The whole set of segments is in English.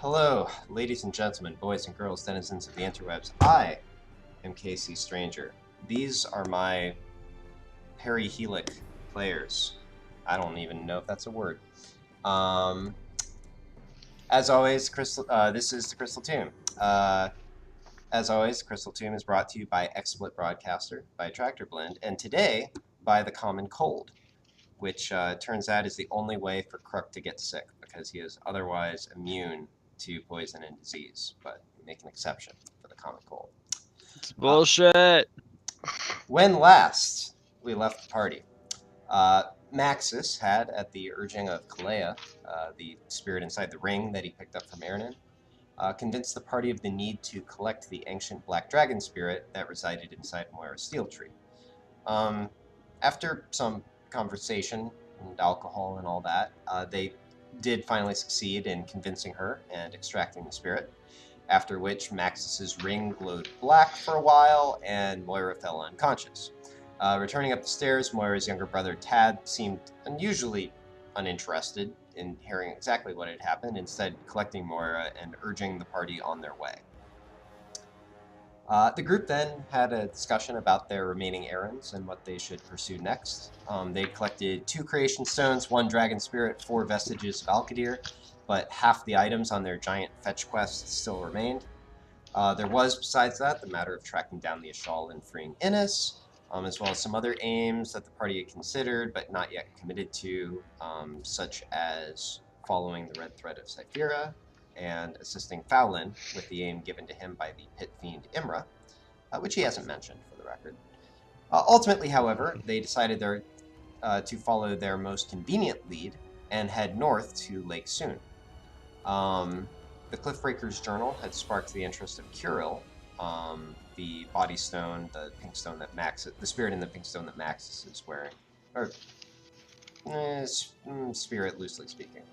Hello, ladies and gentlemen, boys and girls, denizens of the interwebs. I am kcStranger. These are my perihelic players. I don't even know if that's a word. As always, this is the Crystal Tomb. As always, Crystal Tomb is brought to you by XSplit Broadcaster, by Tractor Blend, and today by the Common Cold, which turns out is the only way for Crook to get sick, because he is otherwise immune to poison and disease, but we make an exception for the Common Cold. It's bullshit. When last we left the party, Maxis had, at the urging of Kalea, the spirit inside the ring that he picked up from Erinin, convinced the party of the need to collect the ancient black dragon spirit that resided inside Moira's steel tree. After some conversation and alcohol and all that, they did finally succeed in convincing her and extracting the spirit, after which Maxis's ring glowed black for a while and Moira fell unconscious. Returning up the stairs, Moira's younger brother Tad seemed unusually uninterested in hearing exactly what had happened, instead collecting Moira and urging the party on their way. The group then had a discussion about their remaining errands and what they should pursue next. They collected 2 creation stones, 1 dragon spirit, 4 vestiges of Alkadir, but half the items on their giant fetch quest still remained. There was, besides that, the matter of tracking down the Ashal and freeing Innis, as well as some other aims that the party had considered but not yet committed to, such as following the red thread of Cyphira, and assisting Fowlin with the aim given to him by the pit fiend Imra, which he hasn't mentioned for the record. Ultimately, however, they decided to follow their most convenient lead and head north to Lake Suun. The Cliffbreaker's journal had sparked the interest of Curil, the body stone, the pink stone that the spirit in the pink stone that Maxis is wearing, or spirit, loosely speaking.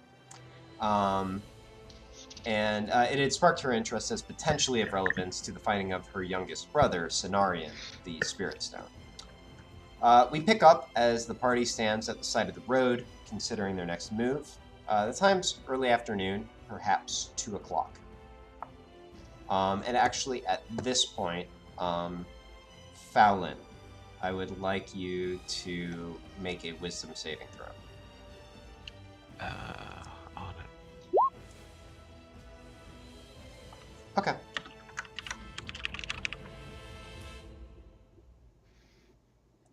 And it had sparked her interest as potentially of relevance to the finding of her youngest brother, Cenarion, the Spirit Stone. We pick up as the party stands at the side of the road, considering their next move. The time's early afternoon, perhaps 2 o'clock. And actually, at this point, Fowlin, I would like you to make a wisdom saving throw. On it. Okay.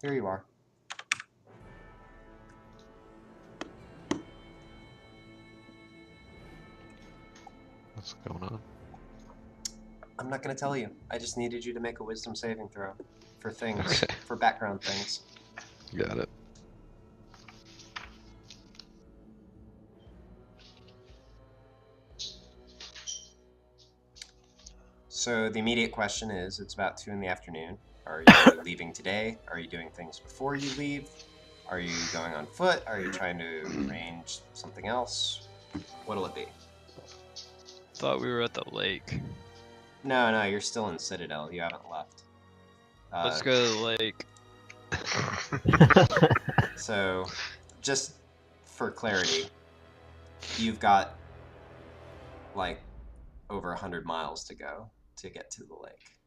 Here you are. What's going on? I'm not going to tell you. I just needed you to make a wisdom saving throw for things, Okay. for background things. Got it. So the immediate question is, it's about 2 in the afternoon. Are you leaving today? Are you doing things before you leave? Are you going on foot? Are you trying to arrange something else? What'll it be? Thought we were at the lake. No, you're still in Citadel. You haven't left. Let's go to the lake. So, just for clarity, you've got, like, over 100 miles to go to get to the lake.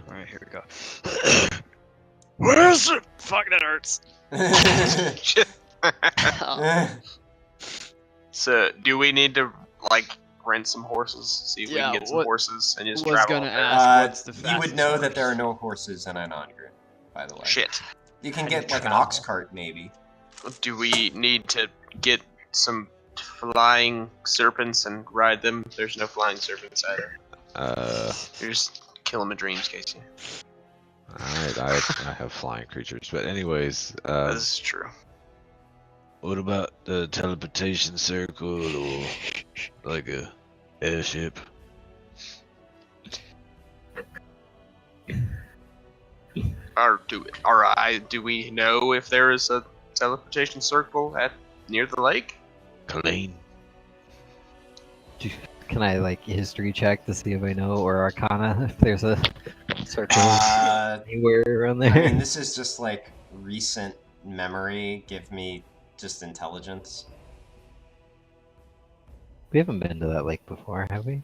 Alright, here we go. Where is it? Fuck, that hurts. So, do we need to, like, rent some horses? See if we can get some horses and just travel. Gonna ask what's the fastest you would know horse? that there are no horses in Anongren, by the way. Shit. You can get, like, an ox cart, maybe. Do we need to get some flying serpents and ride them? There's no flying serpents either. You're just killing my dreams, Casey. Alright, I have flying creatures, but anyways, This is true. what about the teleportation circle or like a airship? Do we know if there is a teleportation circle near the lake? Clean. Can I like history check to see if I know, or Arcana if there's a circle anywhere around there? I mean, this is just like recent memory. Give me just intelligence. We haven't been to that lake before, have we?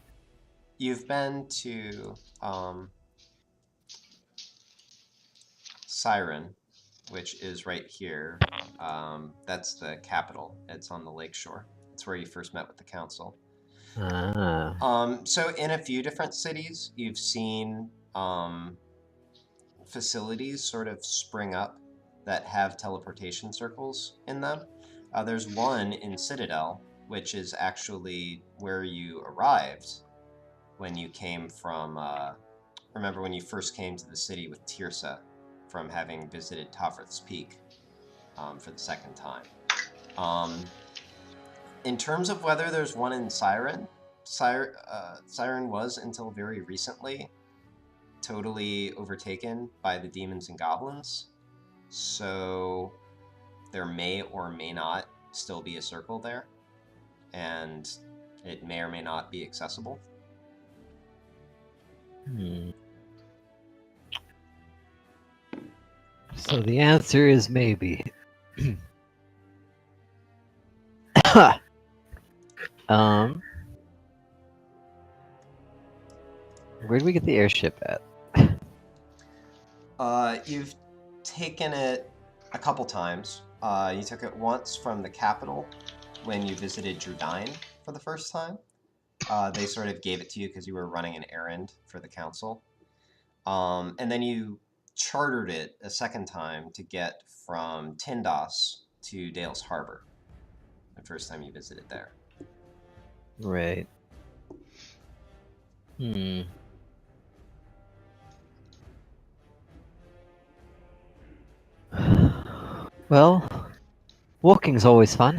You've been to Siren, which is right here. That's the capital. It's on the lakeshore. It's where you first met with the council. Ah. So in a few different cities, you've seen facilities sort of spring up that have teleportation circles in them. There's one in Citadel, which is actually where you arrived when you came from. Remember when you first came to the city with Tirsa from having visited Tafrith's Peak for the second time. In terms of whether there's one in Siren, Siren was until very recently totally overtaken by the demons and goblins. So there may or may not still be a circle there, and it may or may not be accessible. So the answer is maybe. Where do we get the airship at? You've taken it a couple times. You took it once from the capital when you visited Drudine for the first time. They sort of gave it to you because you were running an errand for the council. And then you chartered it a second time to get from Tindos to Dale's Harbor. The first time you visited there. Right. Well, walking's always fun.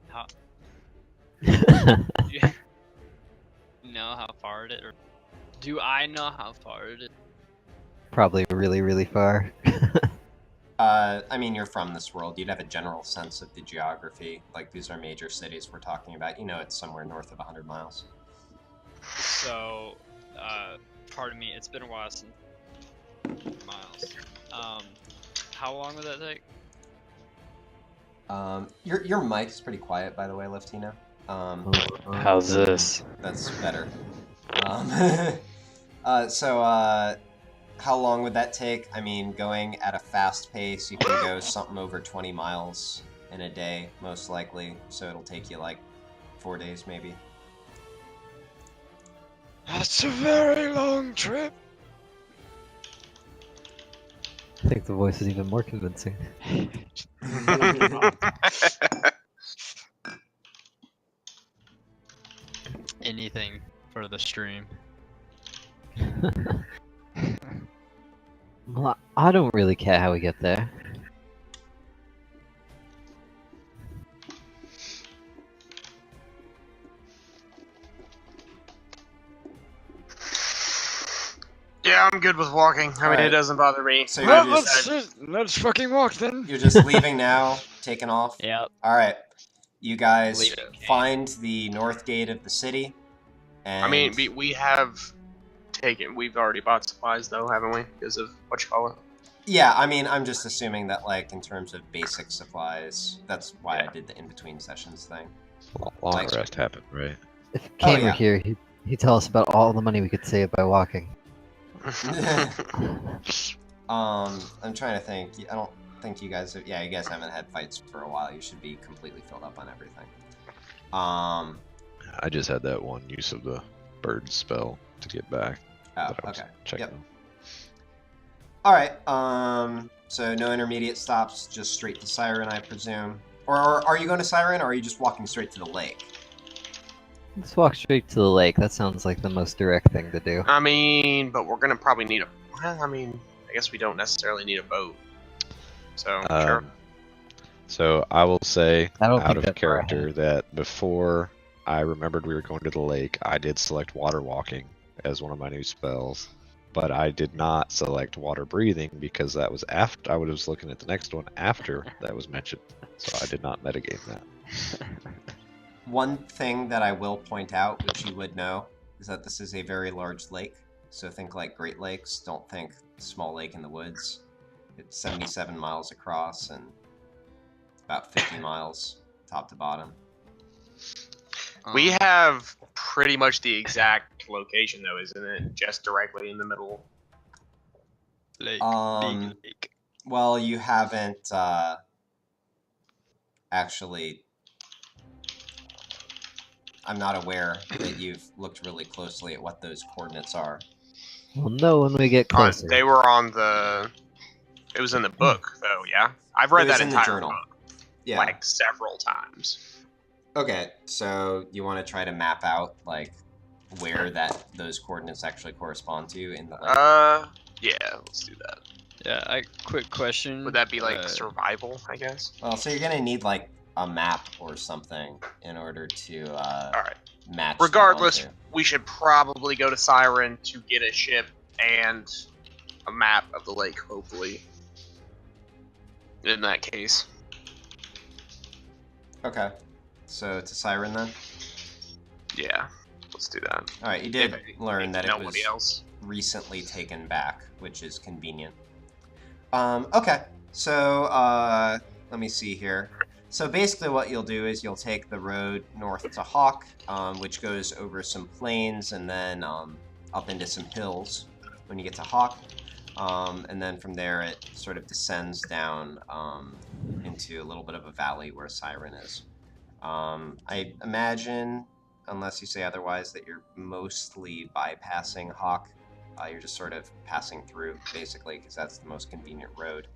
How... You know how far it is? Or do I know how far it is? Probably really, really far. I mean, you're from this world. You'd have a general sense of the geography. Like, these are major cities we're talking about. You know it's somewhere north of 100 miles. So, pardon me, it's been a while since miles. How long would that take? Your mic is pretty quiet, by the way, LEFTino. How's this? That's better. How long would that take? I mean, going at a fast pace, you can go something over 20 miles in a day, most likely. So it'll take you like 4 days, maybe. That's a very long trip. I think the voice is even more convincing. Anything for the stream. Well, I don't really care how we get there. Yeah, I'm good with walking. I mean, it doesn't bother me. So let's fucking walk then. You're just leaving now, taking off? Yep. Alright. You guys find the north gate of the city. And... I mean, we've already bought supplies though, haven't we? Because of what you call it. Yeah, I mean, I'm just assuming that, like, in terms of basic supplies, that's why I did the in-between sessions thing. Long rest happened, right? If Kane were here, he'd tell us about all the money we could save by walking. I'm trying to think. I don't think you guys have... Yeah, you guys haven't had fights for a while. You should be completely filled up on everything. I just had that one use of the bird spell to get back. Oh, okay. Yep. Alright, so no intermediate stops, just straight to Siren, I presume. Or are you going to Siren, or are you just walking straight to the lake? Let's walk straight to the lake. That sounds like the most direct thing to do. I mean, but we're gonna probably need I guess we don't necessarily need a boat. So, sure. So I will say, out of that's character, that before I remembered we were going to the lake, I did select water walking as one of my new spells. But I did not select water breathing because that was after I was looking at the next one after that was mentioned. So I did not metagame that. One thing that I will point out, which you would know, is that this is a very large lake. So think like Great Lakes, don't think small lake in the woods. It's 77 miles across and about 50 miles top to bottom. We have pretty much the exact location, though, isn't it? Just directly in the middle. Lake. Big lake. Well, you haven't actually. I'm not aware that you've looked really closely at what those coordinates are. We'll know when we get closer. They were on the. It was in the book, though. Yeah, I've read that entire book. Yeah, like several times. Okay, so you want to try to map out like where those coordinates actually correspond to in the lake? Yeah, let's do that. Yeah, quick question. Would that be like survival, I guess? Well, so you're gonna need like a map or something in order to Alright. match. Regardless, we should probably go to Siren to get a ship and a map of the lake, hopefully. In that case. Okay. So to Siren then? Yeah, let's do that. Alright, you did learn that it was recently taken back, which is convenient. Okay, so let me see here. So basically what you'll do is you'll take the road north to Hawk, which goes over some plains and then up into some hills when you get to Hawk. And then from there it sort of descends down into a little bit of a valley where Siren is. I imagine, unless you say otherwise, that you're mostly bypassing Hawk. You're just sort of passing through, basically, because that's the most convenient road.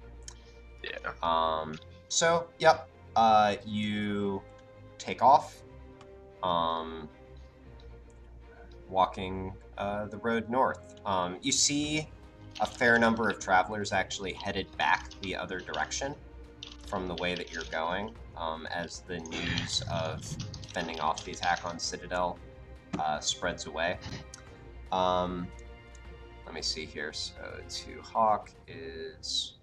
Yeah. So, yep. You take off, walking the road north. You see a fair number of travelers actually headed back the other direction from the way that you're going, as the news of fending off the attack on Citadel spreads away. Let me see here. So to Hawk is...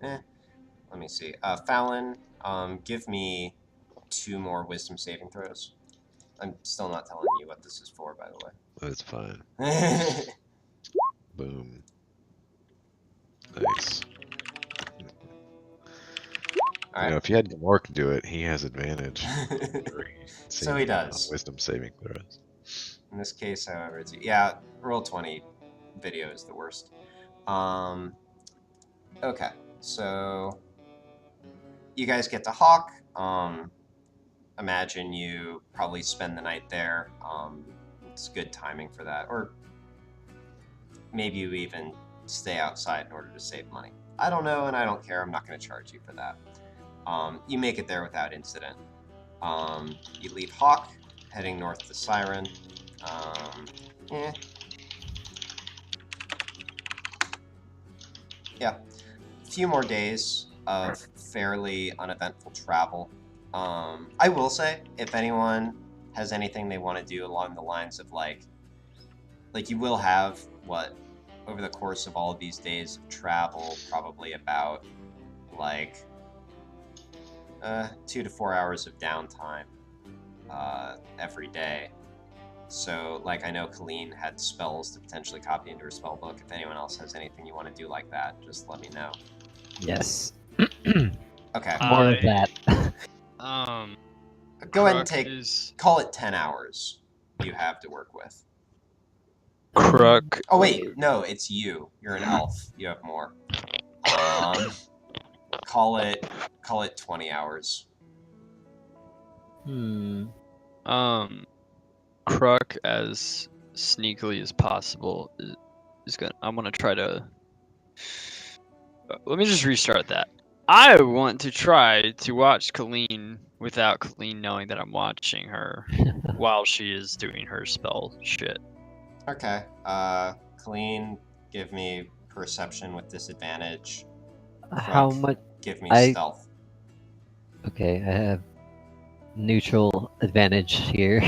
Let me see. Fallon, give me 2 more wisdom saving throws. I'm still not telling you what this is for, by the way. That's fine. Boom. Nice. All right. You know, if you had Gamork do it, he has advantage. So he does. Wisdom saving throws. In this case, however, it's... Yeah, roll 20 video is the worst. Okay, so... You guys get to Hawk. Imagine you probably spend the night there. It's good timing for that. Or maybe you even stay outside in order to save money. I don't know, and I don't care. I'm not going to charge you for that. You make it there without incident. You leave Hawk, heading north to Siren. Yeah. A few more days of fairly uneventful travel. I will say, if anyone has anything they want to do along the lines of like you will have, over the course of all of these days of travel, probably about like 2 to 4 hours of downtime every day. So, like, I know Colleen had spells to potentially copy into her spell book. If anyone else has anything you want to do like that, just let me know. Yes. Okay. More of that. Go ahead and call it 10 hours you have to work with. Kruk. Oh wait, no, it's you. You're an elf. You have more. Call it 20 hours. Kruk, as sneakily as possible, I'm gonna try to. Let me just restart that. I want to try to watch Colleen without Colleen knowing that I'm watching her while she is doing her spell shit. Okay. Colleen, give me perception with disadvantage. How much? Give me stealth. Okay, I have neutral advantage here.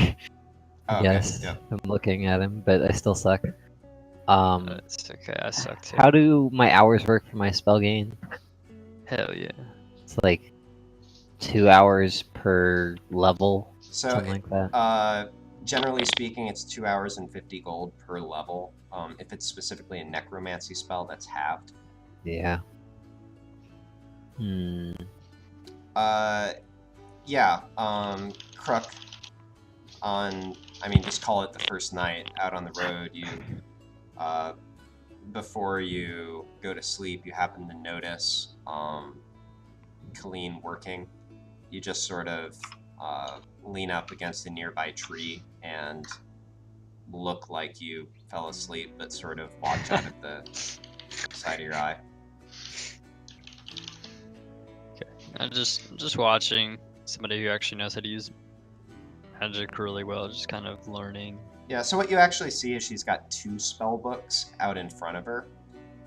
Okay, yes, yep. I'm looking at him, but I still suck. It's okay, I suck too. How do my hours work for my spell gain? Hell yeah. It's like 2 hours per level, So, something like that. Generally speaking, it's 2 hours and 50 gold per level. If it's specifically a necromancy spell, that's halved. Yeah. Yeah, Kruk, I mean, just call it the first night out on the road, you, before you go to sleep, you happen to notice Colleen working. You just sort of lean up against a nearby tree and look like you fell asleep, but sort of watch out of the side of your eye. I'm just watching somebody who actually knows how to use magic really well, just kind of learning. Yeah, so what you actually see is she's got 2 spell books out in front of her.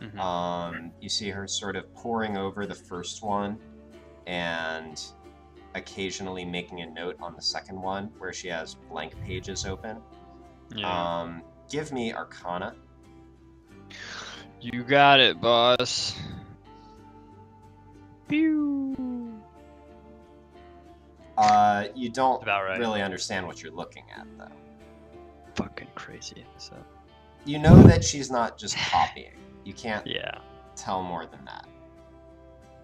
Mm-hmm. You see her sort of poring over the first one and occasionally making a note on the second one where she has blank pages open. Yeah. Give me Arcana. You got it, boss. Pew. You don't About right. really understand what you're looking at, though. Fucking crazy. So. You know that she's not just copying. You can't tell more than that.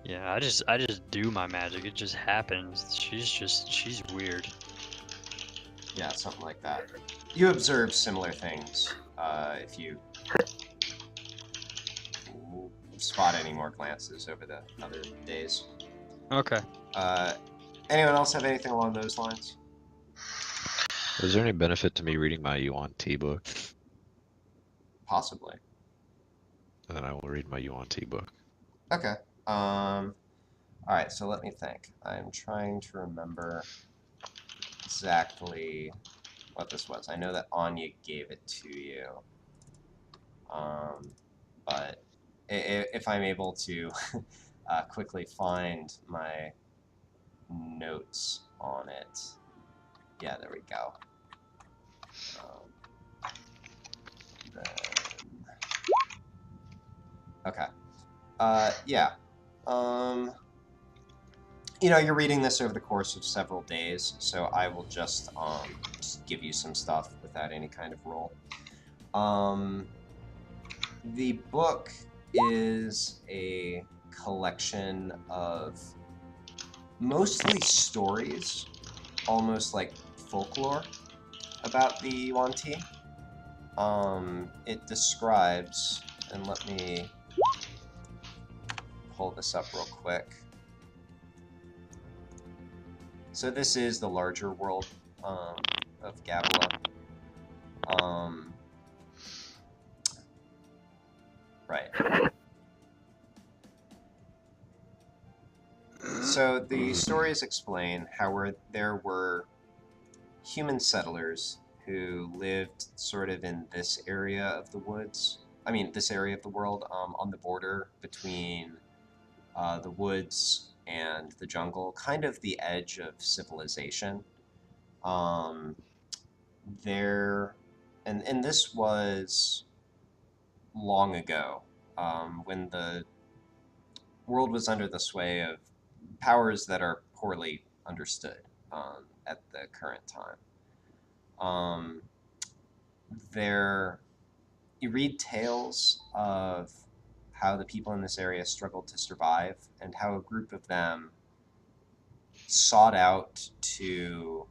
Yeah, I just do my magic. It just happens. She's weird. Yeah, something like that. You observe similar things if you spot any more glances over the other days. Okay. Anyone else have anything along those lines? Is there any benefit to me reading my Yuan T book? Possibly. And then I will read my Yuan T book. Okay. Alright, so let me think. I'm trying to remember exactly what this was. I know that Anya gave it to you. But if I'm able to quickly find my notes on it. Yeah, there we go. Okay. Yeah. You know, you're reading this over the course of several days, so I will just give you some stuff without any kind of roll. The book is a collection of mostly stories, almost like folklore, about the Yuan Ti. It describes, and let me pull this up real quick. So this is the larger world of Gabala. Right. So the stories explain how there were human settlers who lived sort of in this area of the woods. I mean, this area of the world on the border between the woods and the jungle, kind of the edge of civilization. And this was long ago, when the world was under the sway of powers that are poorly understood at the current time. You read tales of how the people in this area struggled to survive and how a group of them sought out to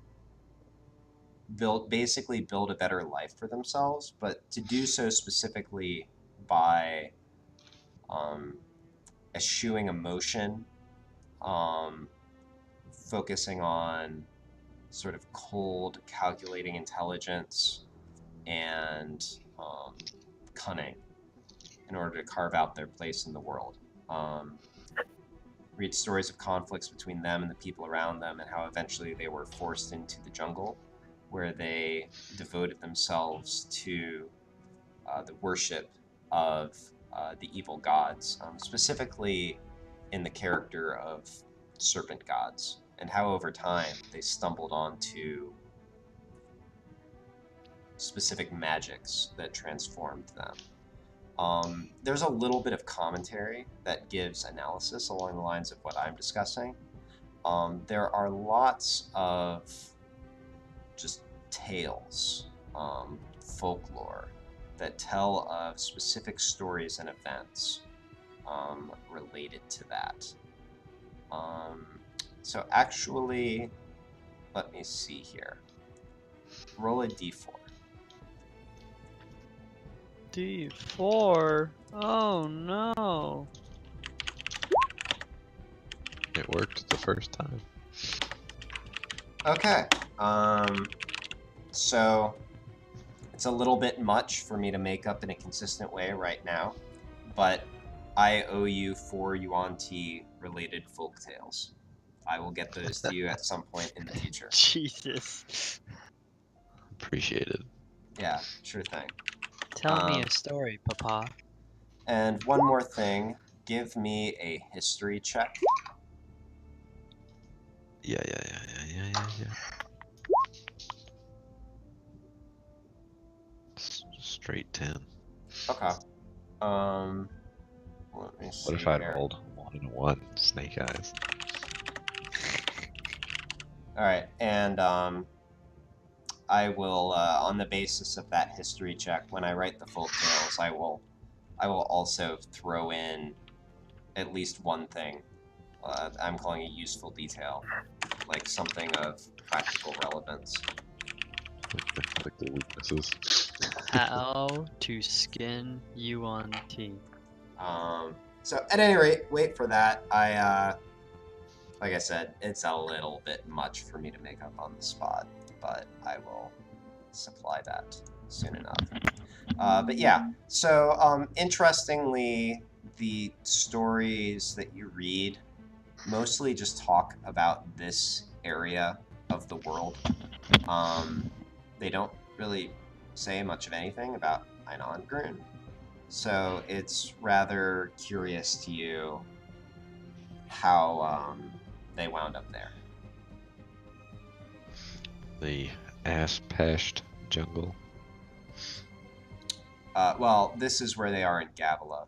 basically build a better life for themselves, but to do so specifically by eschewing emotion, focusing on sort of cold, calculating intelligence, and cunning in order to carve out their place in the world. Read stories of conflicts between them and the people around them, and how eventually they were forced into the jungle, where they devoted themselves to the worship of the evil gods, specifically in the character of serpent gods, and how over time they stumbled onto specific magics that transformed them. There's a little bit of commentary that gives analysis along the lines of what I'm discussing. There are lots of just tales, folklore, that tell of specific stories and events related to that. So actually, let me see here. roll a d4. D4. Oh no. It worked the first time. Okay. So it's a little bit much for me to make up in a consistent way right now, but I owe you 4 Yuan-Ti related folk tales. I will get those to you at some point in the future. Jesus. Appreciated. Yeah, sure thing. Tell me a story, Papa. And one more thing, give me a history check. Yeah. Straight 10. Okay. Let me see What if I here. rolled 1 and a 1? Snake eyes. All right, and I will, on the basis of that history check, when I write the folk tales, I will also throw in at least one thing. I'm calling a useful detail, like something of practical relevance. Like the weaknesses. How to skin Yuan-Ti. So at any rate, wait for that. Like I said, it's a little bit much for me to make up on the spot, but I will supply that soon enough. But yeah, so interestingly, the stories that you read mostly just talk about this area of the world. They don't really say much of anything about Einon Grun. So it's rather curious to you how they wound up there. The ass-pashed jungle. Well, this is where they are in Gavila.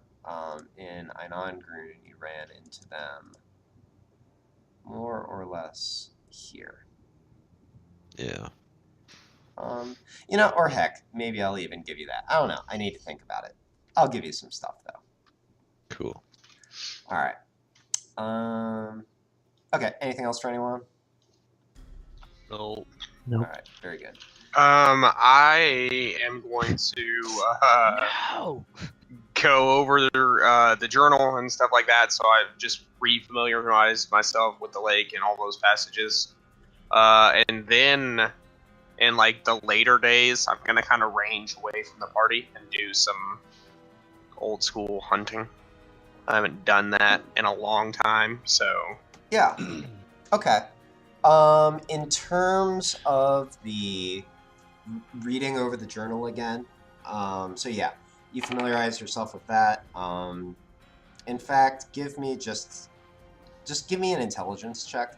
In Einon Grun, you ran into them more or less here. Yeah. Or heck, maybe I'll even give you that. I don't know. I need to think about it. I'll give you some stuff, though. Cool. All right. Okay, anything else for anyone? No. Nope. All right, very good. I am going to go over the journal and stuff like that, so I've just re-familiarized myself with the lake and all those passages. And then in like the later days, I'm gonna kind of range away from the party and do some old school hunting. I haven't done that in a long time, so Yeah. Okay. In terms of the reading over the journal again, so yeah, you familiarize yourself with that. In fact, give me just give me an intelligence check.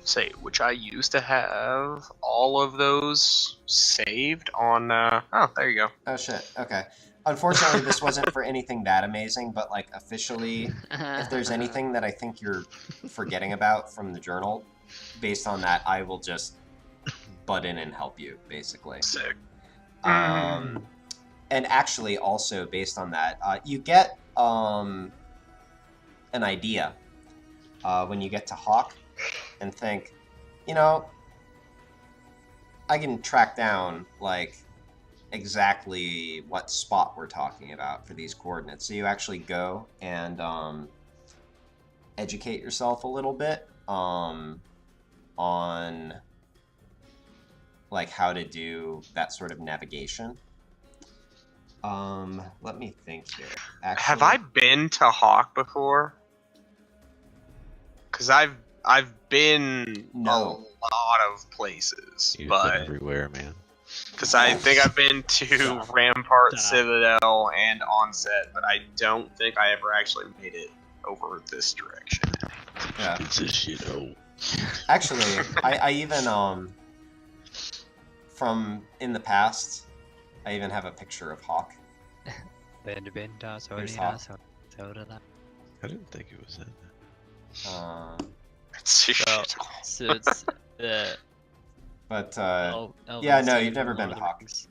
say which I used to have all of those saved on. Oh, there you go. Oh shit. Okay. Unfortunately, this wasn't for anything that amazing, but like officially, if there's anything that I think you're forgetting about from the journal, based on that, I will just butt in and help you, basically. Sick. And actually, also based on that, you get an idea when you get to Hawk and think, I can track down like exactly what spot we're talking about for these coordinates. So you actually go and educate yourself a little bit on like how to do that sort of navigation. Let me think here. Actually, Have I been to Hawk before? Because I've been a lot of places, You've but been everywhere, man. because I think I've been to Rampart, Citadel, and Onset, but I don't think I ever actually made it over this direction. Yeah. It's a shithole. Actually, I even from in the past, I even have a picture of Hawk. Here's Hawk. I didn't think it was in there. It's a shithole. So it's But Elven yeah, no, City you've never from been Lord to of the Hawk. Rings.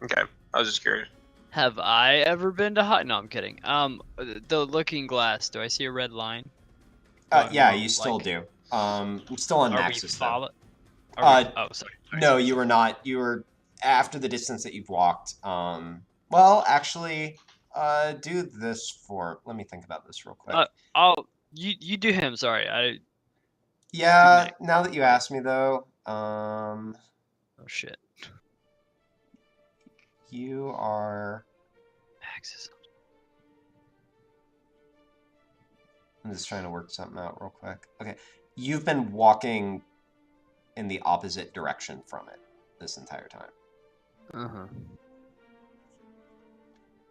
Okay, I was just curious. Have I ever been to Hawk? No, I'm kidding. The Looking Glass. Do I see a red line? Yeah, you still do. I'm still on Are we Maxis though. follow? Oh, sorry. No, you were not. You were after the distance that you've walked. Well, actually, do this for. Let me think about this real quick. You do him. Sorry, Yeah. Now that you ask me, though, Oh shit. you are. Max is. I'm just trying to work something out real quick. Okay, you've been walking in the opposite direction from it this entire time.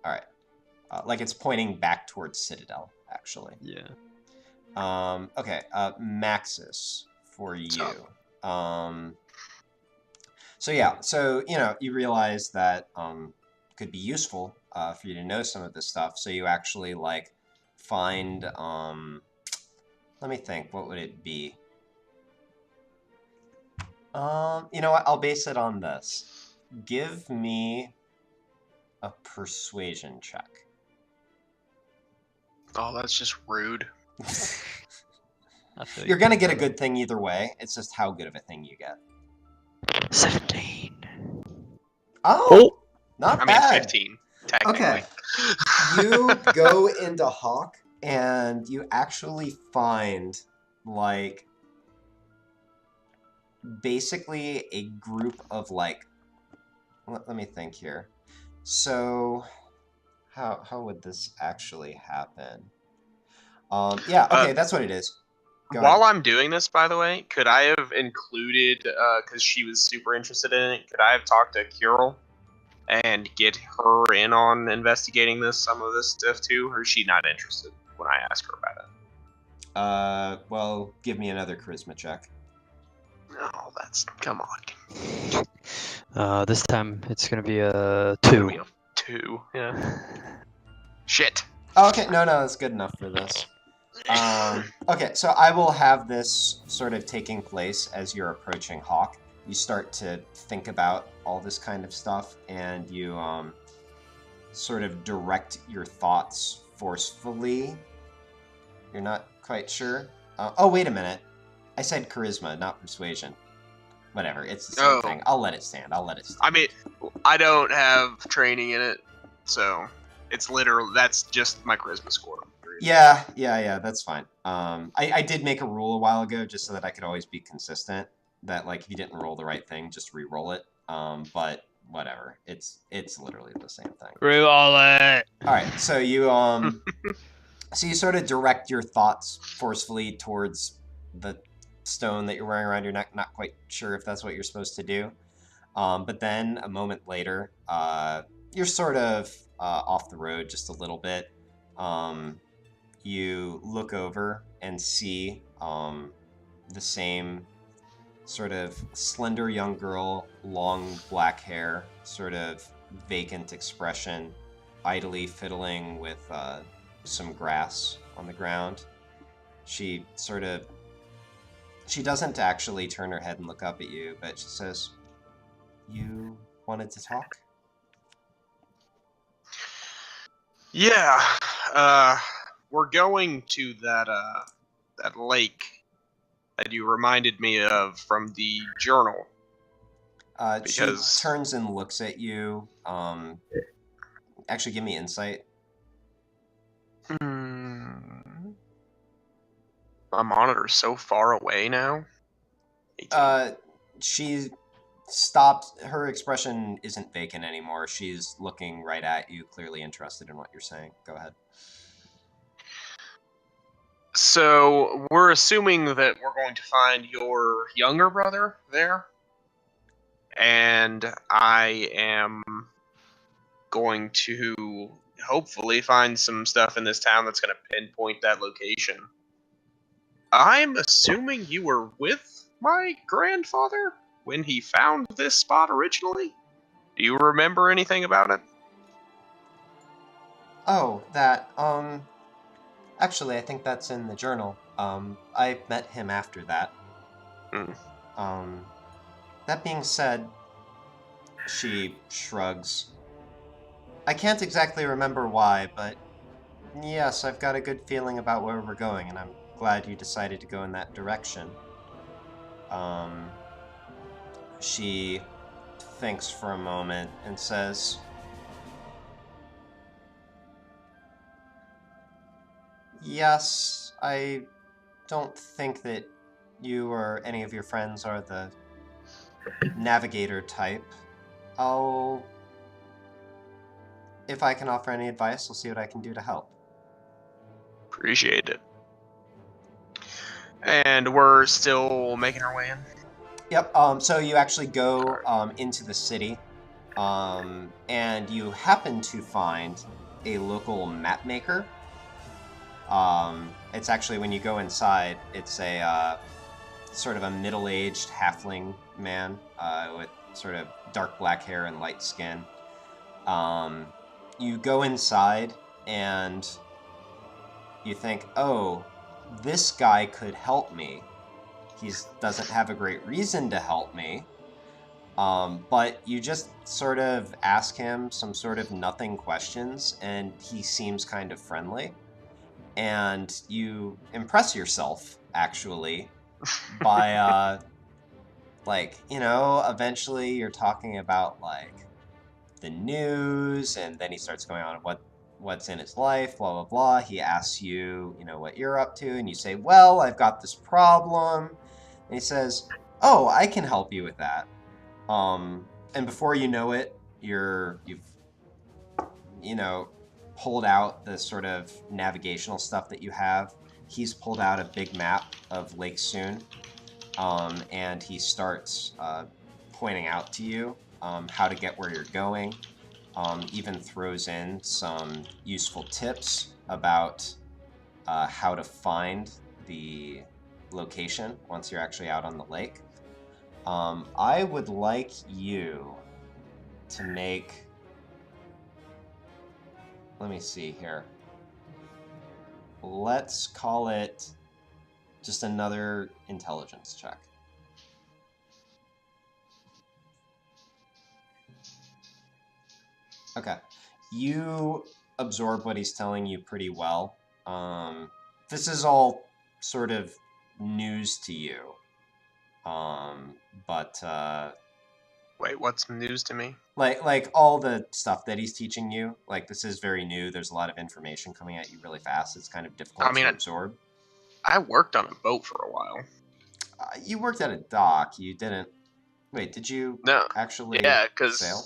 All right. Like it's pointing back towards Citadel, actually. Yeah. Okay. Maxis for you. So yeah. So you realize that could be useful for you to know some of this stuff. So you actually like find. Let me think. What would it be? You know what? I'll base it on this. Give me a persuasion check. Oh, that's just rude. You're gonna get a good thing either way. It's just how good of a thing you get. 17. Oh, not bad. 15, technically. Okay. You go into Hawk and you actually find like basically a group of like. Let me think here. So, how would this actually happen? Yeah. Okay, that's what it is. While I'm doing this, by the way, could I have included, because she was super interested in it, could I have talked to Kirill and get her in on investigating some of this stuff too, or is she not interested when I ask her about it? Well, give me another charisma check. Oh, come on. This time it's gonna be a 2. 2, yeah. Shit. Oh, okay, no, that's good enough for this. Okay, so I will have this sort of taking place as you're approaching Hawk. You start to think about all this kind of stuff, and you sort of direct your thoughts forcefully. You're not quite sure? Oh, wait a minute. I said charisma, not persuasion. Whatever, it's the same thing. I'll let it stand. I mean, I don't have training in it, so it's literally, that's just my charisma score. Yeah, that's fine. I did make a rule a while ago just so that I could always be consistent. That like if you didn't roll the right thing, just re-roll it. But whatever, it's literally the same thing. Re-roll it. All right, so you so you sort of direct your thoughts forcefully towards the stone that you're wearing around your neck. Not quite sure if that's what you're supposed to do. But then a moment later, you're sort of off the road just a little bit. You look over and see the same sort of slender young girl, long black hair, sort of vacant expression, idly fiddling with some grass on the ground. She doesn't actually turn her head and look up at you, but she says, "You wanted to talk?" Yeah, we're going to that lake that you reminded me of from the journal. She turns and looks at you. Actually, give me insight. My monitor's so far away now. 18. She stopped. Her expression isn't vacant anymore. She's looking right at you, clearly interested in what you're saying. Go ahead. So we're assuming that we're going to find your younger brother there, and I am going to hopefully find some stuff in this town that's going to pinpoint that location. I'm assuming you were with my grandfather when he found this spot originally? Do you remember anything about it? Oh, that, actually, I think that's in the journal. I met him after that. That being said, she shrugs. I can't exactly remember why, but yes, I've got a good feeling about where we're going, and I'm glad you decided to go in that direction. She thinks for a moment and says, "Yes, I don't think that you or any of your friends are the navigator type. If I can offer any advice, I'll see what I can do to help." Appreciate it. And we're still making our way in? Yep, so you actually go into the city, and you happen to find a local map maker. It's actually, when you go inside, it's a sort of a middle-aged halfling man with sort of dark black hair and light skin. You go inside and you think, oh, this guy could help me. He doesn't have a great reason to help me, but you just sort of ask him some sort of nothing questions, and he seems kind of friendly. And you impress yourself, actually, by, eventually you're talking about, the news, and then he starts going on what's in his life, blah, blah, blah. He asks you, what you're up to, and you say, well, I've got this problem. And he says, oh, I can help you with that. And before you know it, you've pulled out the sort of navigational stuff that you have. He's pulled out a big map of Lake Suun, and he starts pointing out to you how to get where you're going. Even throws in some useful tips about how to find the location once you're actually out on the lake. I would like you to make... Let me see here. Let's call it just another intelligence check. Okay. You absorb what he's telling you pretty well. This is all sort of news to you. Wait, what's news to me? Like all the stuff that he's teaching you, this is very new. There's a lot of information coming at you really fast. It's kind of difficult to absorb. I worked on a boat for a while. You worked at a dock. You didn't... Wait, did you actually Yeah, because sail?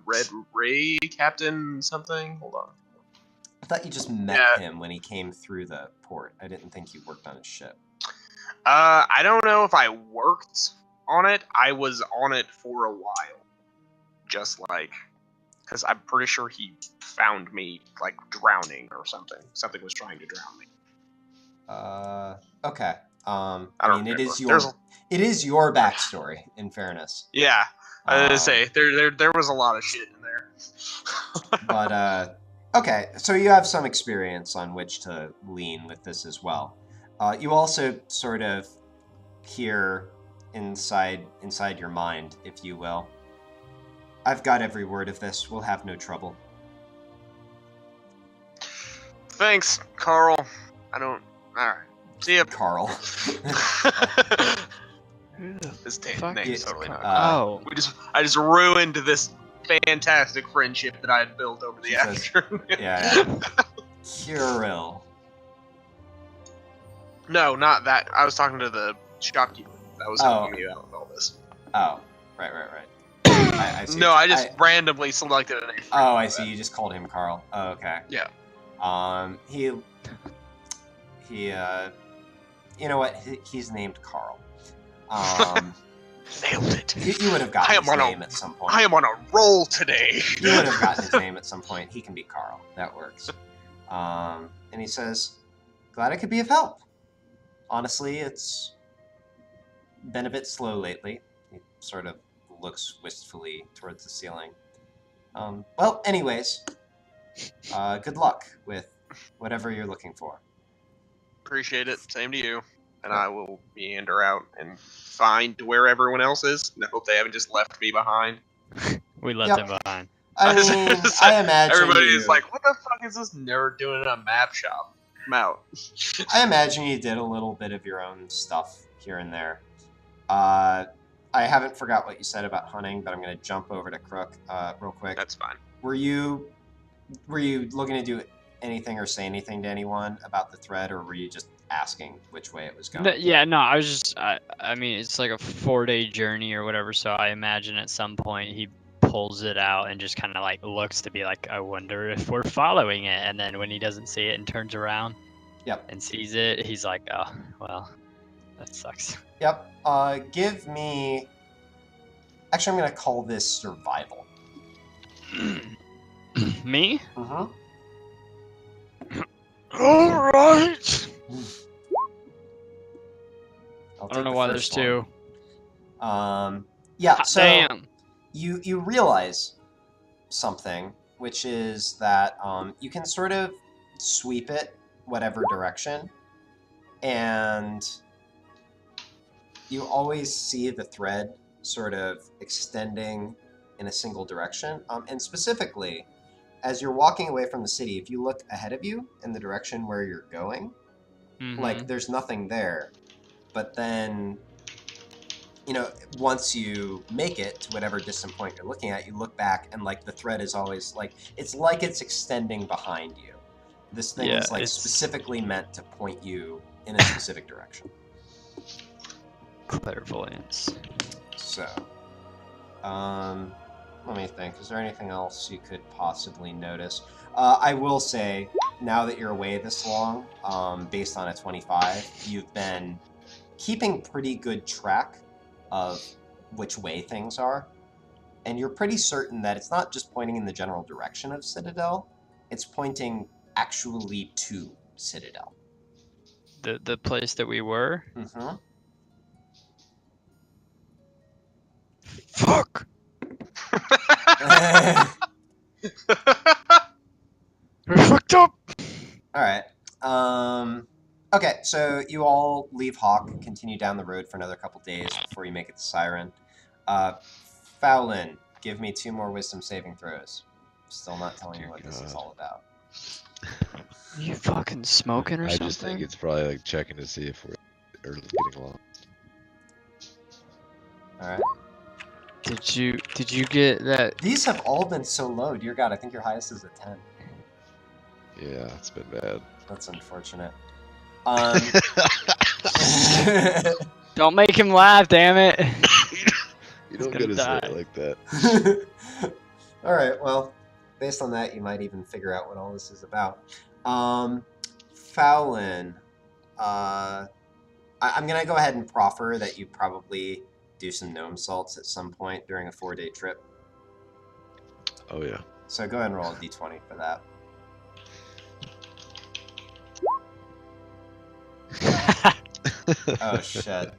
Red Ray Captain something. Hold on. I thought you just met him when he came through the port. I didn't think you worked on his ship. I don't know if I worked on it. I was on it for a while. Just because I'm pretty sure he found me, drowning or something. Something was trying to drown me. Okay. It is your backstory, in fairness. Yeah. I was gonna say, there was a lot of shit in there. But, okay, so you have some experience on which to lean with this as well. You also sort of hear inside your mind, if you will, I've got every word of this. We'll have no trouble. Thanks, Carl. Alright. See ya. Carl. His name's totally not. I just ruined this fantastic friendship that I had built over the afternoon. Yeah. Kirill. No, not that. I was talking to the shopkeeper. That was helping me out with all this. Oh, right. I see. No, I just randomly selected a name. Oh, I see. You just called him Carl. Oh, okay. Yeah. He you know what? He's named Carl. Nailed it. You would have gotten his name at some point. I am on a roll today. You would have gotten his name at some point. He can be Carl. That works. And he says, glad I could be of help. Honestly, it's been a bit slow lately. He sort of looks wistfully towards the ceiling. Well, anyways, good luck with whatever you're looking for. Appreciate it. Same to you. And I will meander out and find where everyone else is. And I hope they haven't just left me behind. We left them behind. I mean, I imagine everybody's like, what the fuck is this nerd doing in a map shop? I'm out. I imagine you did a little bit of your own stuff here and there. I I haven't forgot what you said about hunting, but I'm going to jump over to Crook real quick. That's fine. Were you looking to do anything or say anything to anyone about the thread, or were you just asking which way it was going? No, I was just, I mean, it's like a 4-day journey or whatever, so I imagine at some point he pulls it out and just kind of like looks to be like, I wonder if we're following it, and then when he doesn't see it and turns around and sees it, he's like, oh, well, that sucks. Yep. Give me... Actually, I'm going to call this survival. Me? Mm-hmm. Alright! I I don't know why there's two. Yeah, so Damn! you realize something, which is that you can sort of sweep it whatever direction, and you always see the thread sort of extending in a single direction. And specifically, as you're walking away from the city, if you look ahead of you in the direction where you're going, like there's nothing there. But then, you know, once you make it to whatever distant point you're looking at, you look back and like the thread is always like it's extending behind you. This thing is like specifically meant to point you in a specific direction. Clairvoyance. So, let me think. Is there anything else you could possibly notice? I will say, now that you're away this long, based on a 25, you've been keeping pretty good track of which way things are. And you're pretty certain that it's not just pointing in the general direction of Citadel, it's pointing actually to Citadel. The place that we were? Mm-hmm. Fuck! We're fucked up! Alright. Okay, so you all leave Hawk, continue down the road for another couple days before you make it to Siren. Fowlin, give me 2 more wisdom saving throws. Still not telling you what this is all about. Are you fucking smoking or something? I just think it's probably like checking to see if we're getting lost. Alright. Did you get that? These have all been so low. Dear God, I think your highest is a 10. Yeah, it's been bad. That's unfortunate. Don't make him laugh, damn it. You don't get to say it like that. Alright, well, based on that, you might even figure out what all this is about. Fowlin, I'm going to go ahead and proffer that you probably do some gnome salts at some point during a 4-day trip. Oh, yeah. So go ahead and roll a d20 for that. Oh, shit.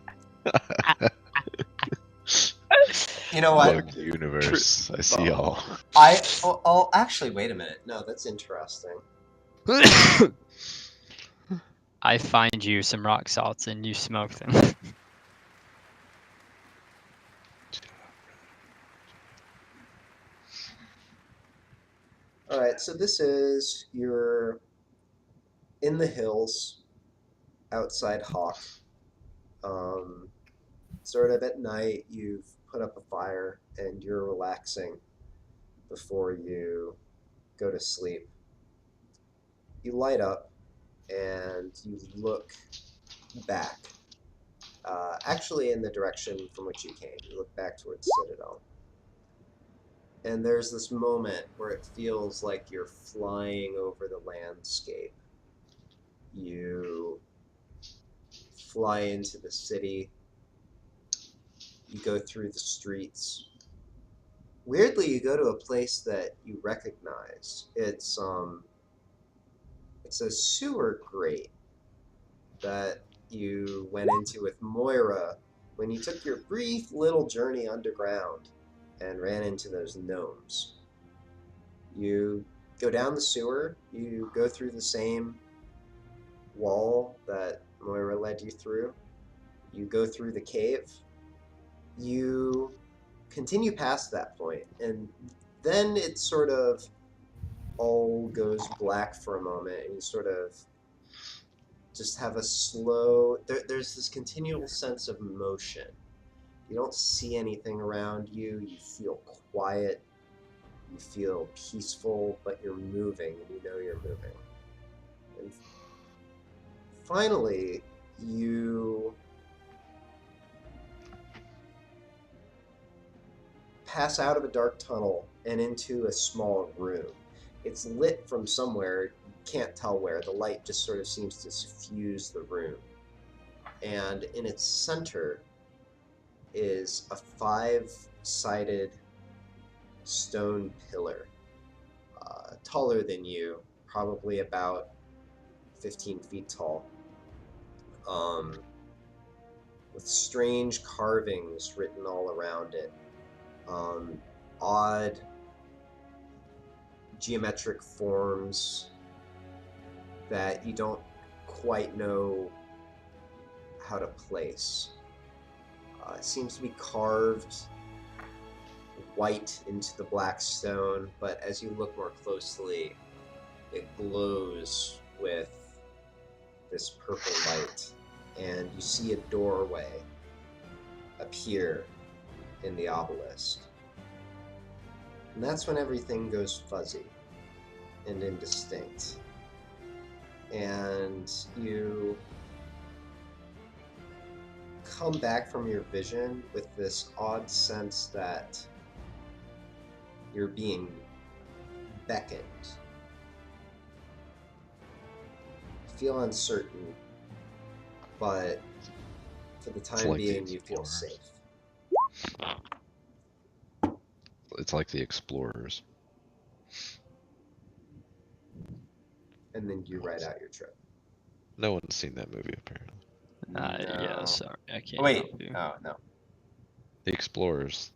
You know what? Fuck the universe. I see y'all. Oh, actually, wait a minute. No, that's interesting. I find you some rock salts and you smoke them. Alright, so this is you're in the hills outside Hawk. Sort of at night, you've put up a fire and you're relaxing before you go to sleep. You light up and you look back. Actually in the direction from which you came. You look back towards Citadel. And there's this moment where it feels like you're flying over the landscape. You fly into the city. You go through the streets. Weirdly, you go to a place that you recognize. It's a sewer grate that you went into with Moira when you took your brief little journey underground and ran into those gnomes. You go down the sewer, you go through the same wall that Moira led you through, you go through the cave, you continue past that point, and then it sort of all goes black for a moment, and you sort of just have a slow... There's this continual sense of motion. You don't see anything around you. You feel quiet. You feel peaceful, but you're moving, and you know you're moving. And finally, you pass out of a dark tunnel and into a small room. It's lit from somewhere. You can't tell where. The light just sort of seems to suffuse the room. And in its center is a 5-sided stone pillar, taller than you, probably about 15 feet tall, with strange carvings written all around it, odd geometric forms that you don't quite know how to place. It seems to be carved white into the black stone, but as you look more closely, it glows with this purple light, and you see a doorway appear in the obelisk. And that's when everything goes fuzzy and indistinct. And you come back from your vision with this odd sense that you're being beckoned. You feel uncertain, but for the time being, you feel safe. It's like the Explorers. And then you write out your trip. No one's seen that movie, apparently. No. Yeah, sorry, I can't Wait, help you. oh, no. The Explorers.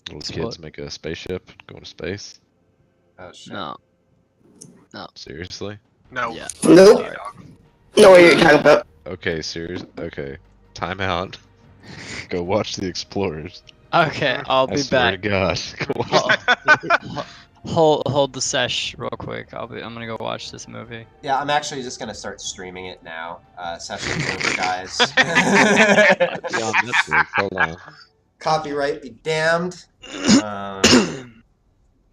Little It's kids what? make a spaceship, go into space. Oh, shit. No. Seriously? No. Yeah. Nope. Sorry. Know what you're talking about. Okay, serious. Okay. Time out. Go watch The Explorers. Okay, I'll I be swear back. to God. Go watch Hold the sesh real quick. I'm gonna go watch this movie. Yeah, I'm actually just gonna start streaming it now. Session's over, guys. Be on Netflix. Hold on. Copyright be damned. All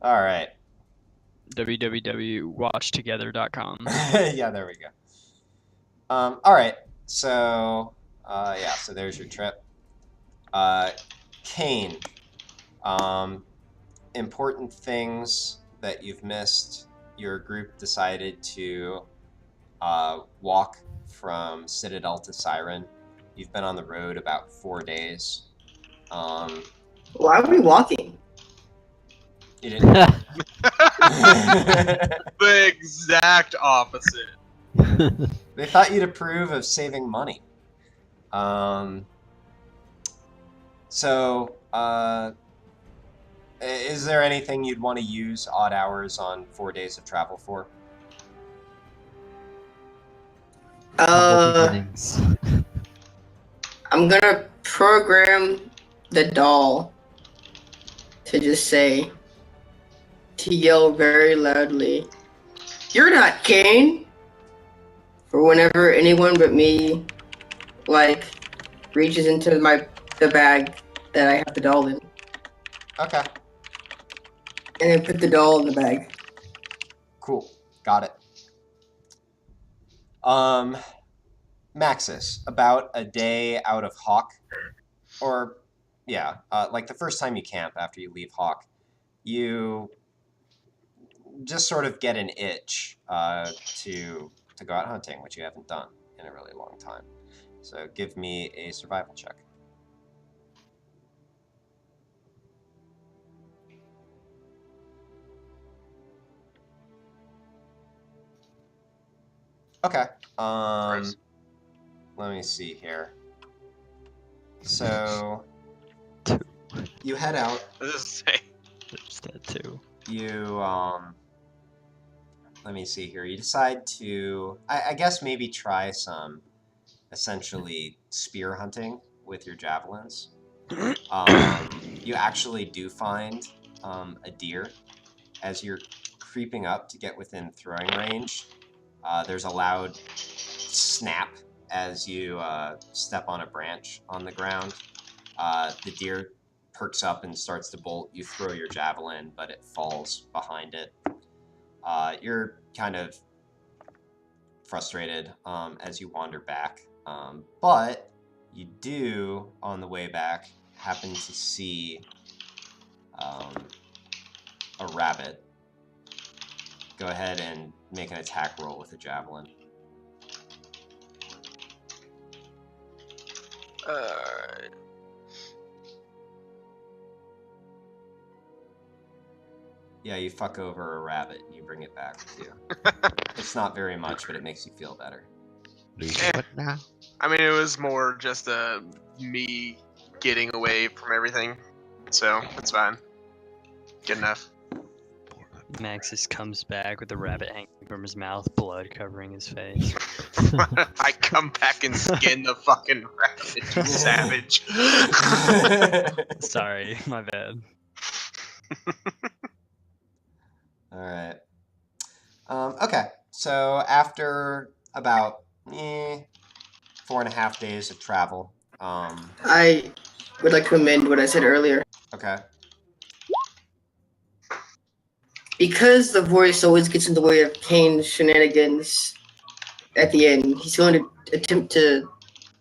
right. www.watchtogether.com. Yeah, there we go. All right. So, yeah. So there's your trip. Kane. Important things that you've missed. Your group decided to walk from Citadel to Siren. You've been on the road about 4 days. Why are we walking? You didn't. The exact opposite. They thought you'd approve of saving money. So, is there anything you'd want to use odd hours on 4 days of travel for? Beginnings. I'm gonna program the doll to just say, to yell very loudly, "You're not Kane!" For whenever anyone but me, like, reaches into the bag that I have the doll in. Okay. And then put the doll in the bag. Cool. Got it. Maxis, about a day out of Hawk, or yeah, like the first time you camp after you leave Hawk, you just sort of get an itch to go out hunting, which you haven't done in a really long time. So give me a survival check. Okay. Let me see here. So you head out. There's that too. You let me see here. You decide to, I guess maybe try some essentially spear hunting with your javelins. You actually do find a deer as you're creeping up to get within throwing range. There's a loud snap as you step on a branch on the ground, The deer perks up and starts to bolt. You throw your javelin, but it falls behind it. You're kind of frustrated as you wander back. But you do, on the way back, happen to see a rabbit. Go ahead and make an attack roll with a javelin. Yeah, you fuck over a rabbit and you bring it back with you. It's not very much, but it makes you feel better. What now? I mean, it was more just me getting away from everything, so it's fine. Good enough. Maxis comes back with the rabbit hanging from his mouth, blood covering his face. I come back and skin the fucking rabbit, you savage. Sorry, my bad. Alright. Okay, so after about 4.5 days of travel, I would like to amend what I said earlier. okay. Because the voice always gets in the way of Kane's shenanigans at the end, he's going to attempt to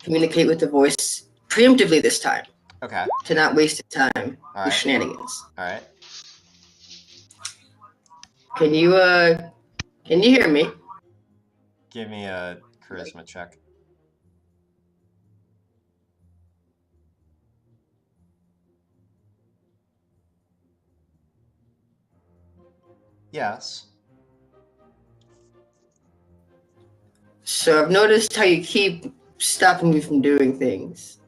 communicate with the voice preemptively this time. Okay. To not waste his time with Alright. shenanigans. Alright. Can you hear me? Give me a charisma check. Yes. So I've noticed how you keep stopping me from doing things.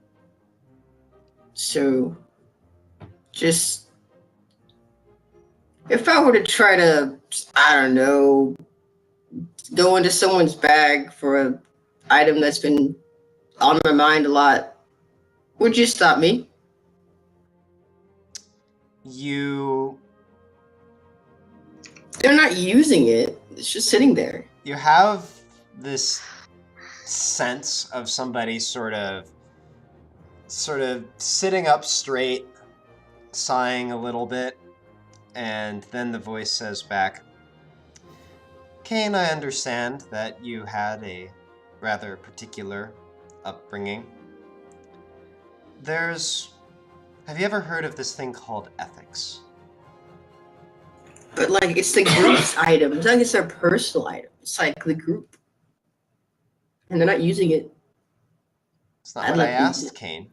So, just... if I were to try to, I don't know, go into someone's bag for an item that's been on my mind a lot, would you stop me? They're not using it. It's just sitting there. You have this sense of somebody sort of sitting up straight, sighing a little bit, and then the voice says back, Kane, I understand that you had a rather particular upbringing. Have you ever heard of this thing called ethics? But, like, it's the group's item. It's not like it's their personal item. It's like the group. And they're not using it. It's not what I asked, Kane.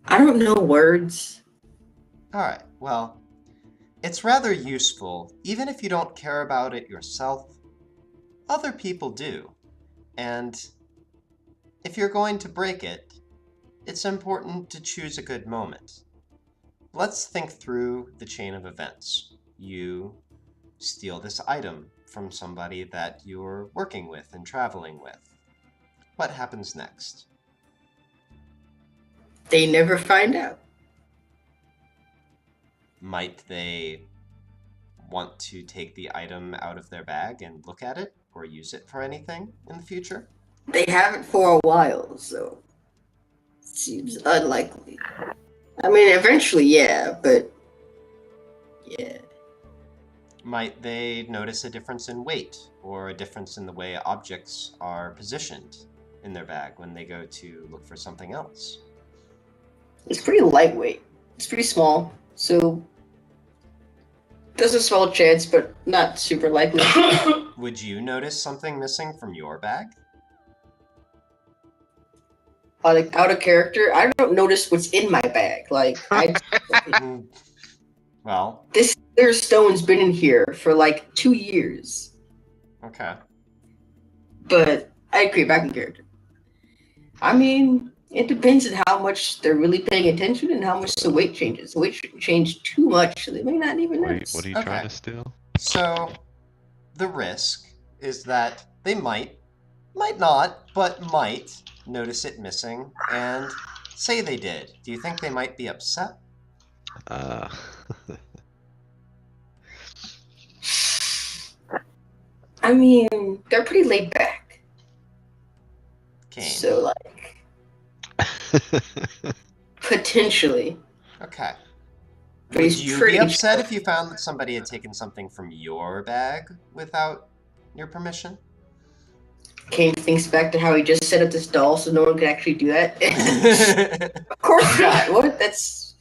I don't know words. Alright, well, it's rather useful, even if you don't care about it yourself. Other people do. And if you're going to break it, it's important to choose a good moment. Let's think through the chain of events. You steal this item from somebody that you're working with and traveling with. What happens next? They never find out. Might they want to take the item out of their bag and look at it or use it for anything in the future? They haven't for a while, so seems unlikely. I mean, eventually, yeah, but yeah. Might they notice a difference in weight or a difference in the way objects are positioned in their bag when they go to look for something else? It's pretty lightweight. It's pretty small, so there's a small chance, but not super likely. Would you notice something missing from your bag? Like, out of character, I don't notice what's in my bag. Like, Well, this clear stone's been in here for like 2 years. Okay. But I agree, back in character. I mean, it depends on how much they're really paying attention and how much the weight changes. The weight shouldn't change too much, so they may not even notice. What are you Okay. trying to steal? So, the risk is that they might not, but might notice it missing and say they did. Do you think they might be upset? I mean, they're pretty laid back. Kane. So, like... Potentially. Okay. But Would he's you pretty be upset chill. if you found that somebody had taken something from your bag without your permission? Kane thinks back to how he just set up this doll so no one could actually do that. Of course not. What? That's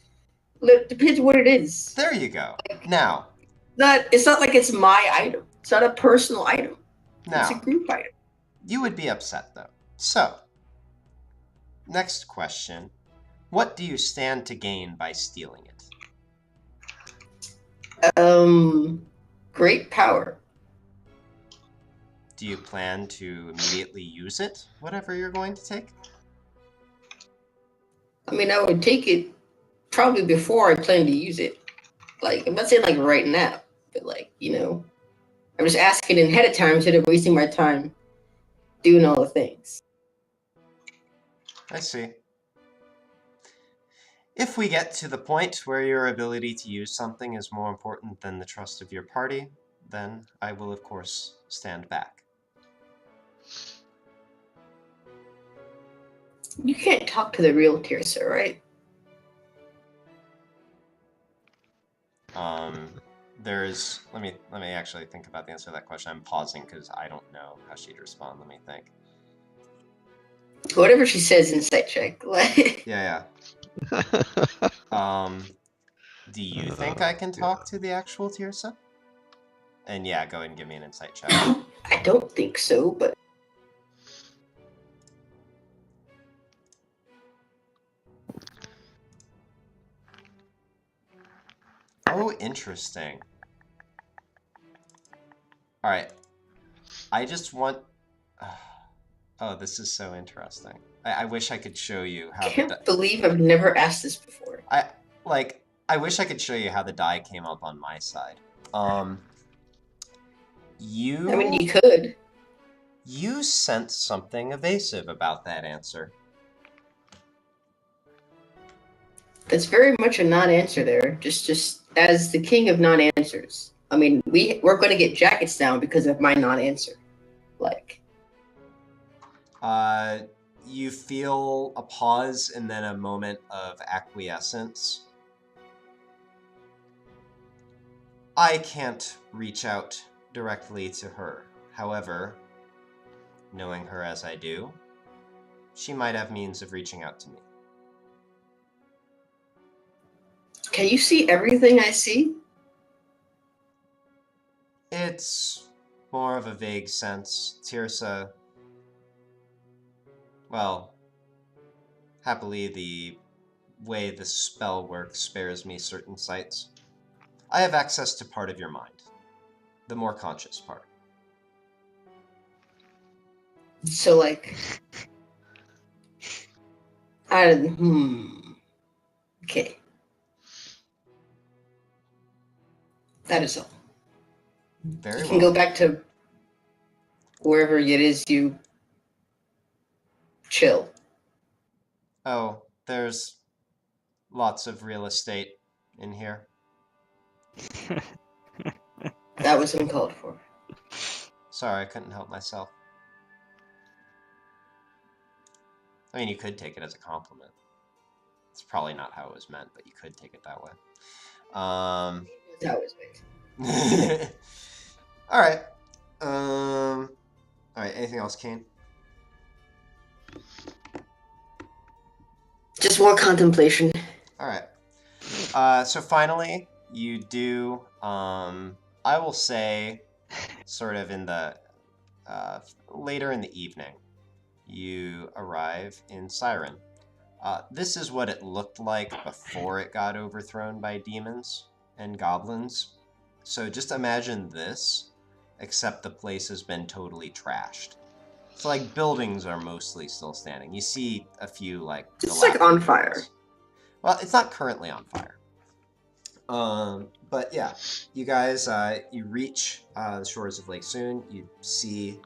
depends what it is. There you go. Now. It's not like it's my item. It's not a personal item. It's a Now. group item. You would be upset though. So. Next question. What do you stand to gain by stealing it? Great power. Do you plan to immediately use it, whatever you're going to take? I mean, I would take it probably before I plan to use it. Like, I'm not saying like right now, but like, I'm just asking ahead of time instead of wasting my time doing all the things. I see. If we get to the point where your ability to use something is more important than the trust of your party, then I will of course stand back. You can't talk to the real Tirsa, right? There's let me actually think about the answer to that question. I'm pausing because I don't know how she'd respond. Let me think. Whatever she says, insight check. Yeah. Do you think I can talk to the actual Tirsa? And yeah, go ahead and give me an insight check. I don't think so, but oh, interesting. All right. I just want. Oh, this is so interesting. I wish I could show you how. I can't believe I've never asked this before. I wish I could show you how the die came up on my side. I mean, you could. You sensed something evasive about that answer. That's very much a non-answer there. Just as the king of non-answers. I mean, we're going to get jackets down because of my non-answer. Like. You feel a pause and then a moment of acquiescence. I can't reach out directly to her. However, knowing her as I do, she might have means of reaching out to me. Can you see everything I see? It's more of a vague sense. Tirsa, well, happily the way the spell works spares me certain sights. I have access to part of your mind, the more conscious part. So, like, okay. That is all. Very you well. can go back to wherever it is you chill. Oh, there's lots of real estate in here. That was uncalled for. Sorry, I couldn't help myself. I mean, you could take it as a compliment. It's probably not how it was meant, but you could take it that way. That's how it was meant. All right. All right. Anything else, Kane? Just more contemplation. All right. So finally, you do. I will say, sort of in the later in the evening, you arrive in Siren. This is what it looked like before it got overthrown by demons and goblins. So just imagine this, except the place has been totally trashed. So like buildings are mostly still standing. You see a few like it's like on fire. Well, it's not currently on fire. But yeah, you guys, you reach the shores of Lake Suun. You see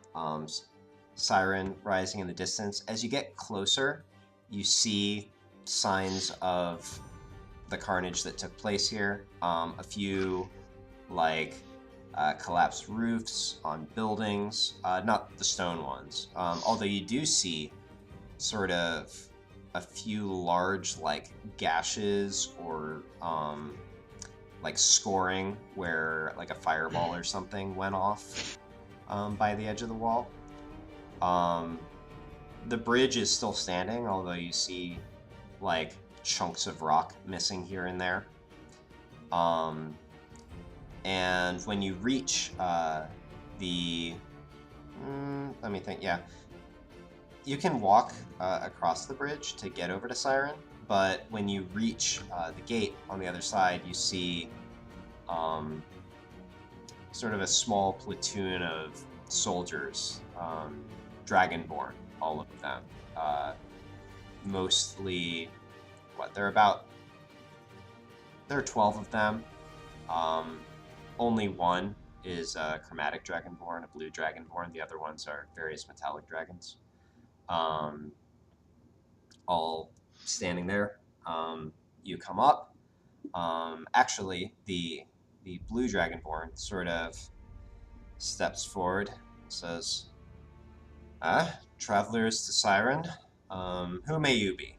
Siren rising in the distance. As you get closer, you see signs of the carnage that took place here. A few like collapsed roofs on buildings, not the stone ones. Although you do see sort of a few large like gashes or like scoring where like a fireball or something went off by the edge of the wall. The bridge is still standing, although you see like chunks of rock missing here and there. And when you reach the... let me think, yeah. You can walk across the bridge to get over to Siren, but when you reach the gate on the other side, you see sort of a small platoon of soldiers, Dragonborn, all of them. Mostly, there are 12 of them. Only one is a chromatic dragonborn, a blue dragonborn. The other ones are various metallic dragons. All standing there. You come up. Actually, the blue dragonborn sort of steps forward, says, travelers to Siren, who may you be?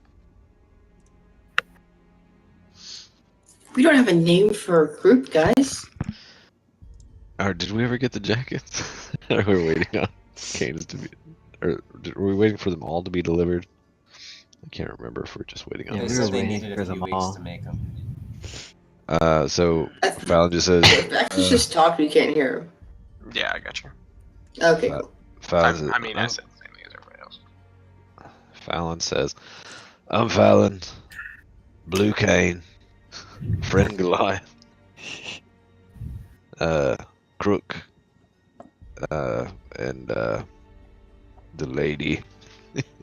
We don't have a name for a group, guys. Or did we ever get the jackets? Or were we waiting on Canes to be... Or were we waiting for them all to be delivered? I can't remember if we're just waiting on They them. said they needed a few weeks to make them. So Fallon just says... He's just talking, we can't hear him. Yeah, I got you. Okay, cool. Fallon says, I mean, I said the same thing as everybody else. Fallon says, I'm Fallon, Blue Cane, Friend Goliath, Crook, and the lady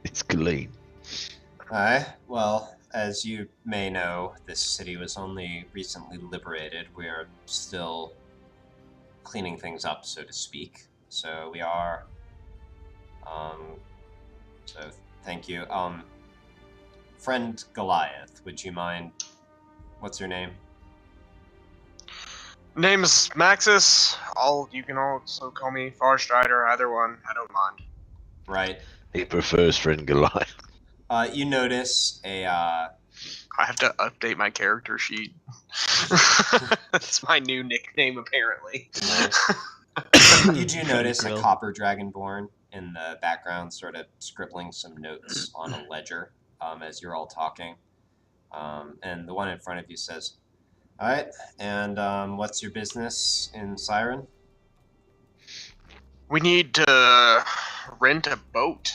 is Colleen. Aye, well, as you may know, this city was only recently liberated. We are still cleaning things up, so to speak. So we are. So thank you. Friend Goliath, would you mind? What's your name? Name is Maxis. You can also call me Farstrider. Either one, I don't mind. Right. He prefers Friend Goliath. You notice a. I have to update my character sheet. That's my new nickname, apparently. You do notice a copper dragonborn in the background, sort of scribbling some notes on a ledger as you're all talking. And the one in front of you says, all right, and what's your business in Siren? We need to rent a boat.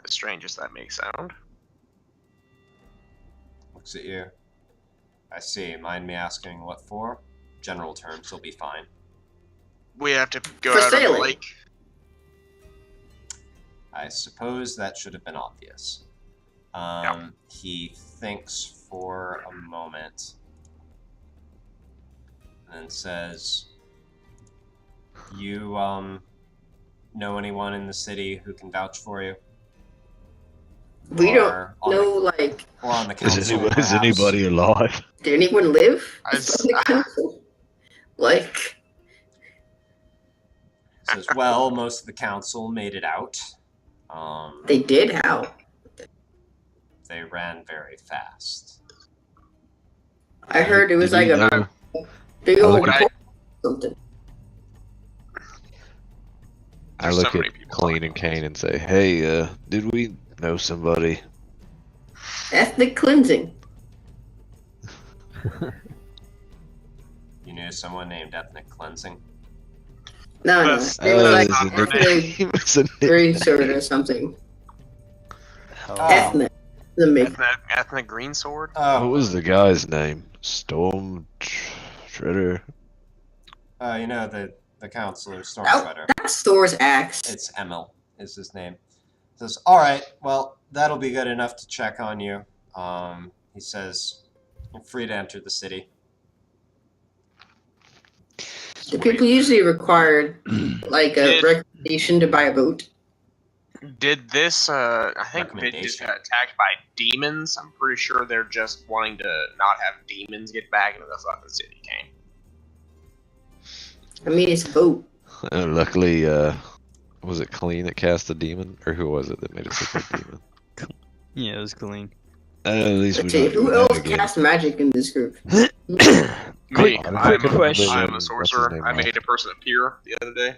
As strange as that may sound. Looks at you. I see. Mind me asking what for? General terms will be fine. We have to go For out on sailing. the lake. I suppose that should have been obvious. He thinks for a moment and then says, you know anyone in the city who can vouch for you? We Or don't on know, the, or on the council, Is anybody alive? did anyone live? I on the council? Like, says, well, most of the council made it out. they did how? They ran very fast. I heard it was Did like we a know- big I old look at- something. I There's look so many at people Colleen and Kane and say, hey, did we know somebody? Ethnic cleansing. You knew someone named Ethnic Cleansing? No, no. That's- It was like that's not her ethnic It's a green sword or something. Oh. Ethnic. The make. Ethnic green sword? Oh, What was the guy's name? Storm Shredder? you know, the counselor, Storm Oh, Shredder. that's Thor's axe. It's Emil, is his name. Says, all right, well, that'll be good enough to check on you. He says, you're free to enter the city. The people usually required like a Did- recommendation to buy a boat. Did this, I think they just Recommendation. got attacked by demons. I'm pretty sure they're just wanting to not have demons get back into the fucking city, Kane. I mean, it's a boat. Luckily, was it Colleen that cast the demon? Or who was it that made us look like demon? Yeah, it was clean. At least we Let's see, don't do who that else again. casts magic in this group? Me, Quick I'm question. a What's his sorcerer. name I was? made a person appear the other day.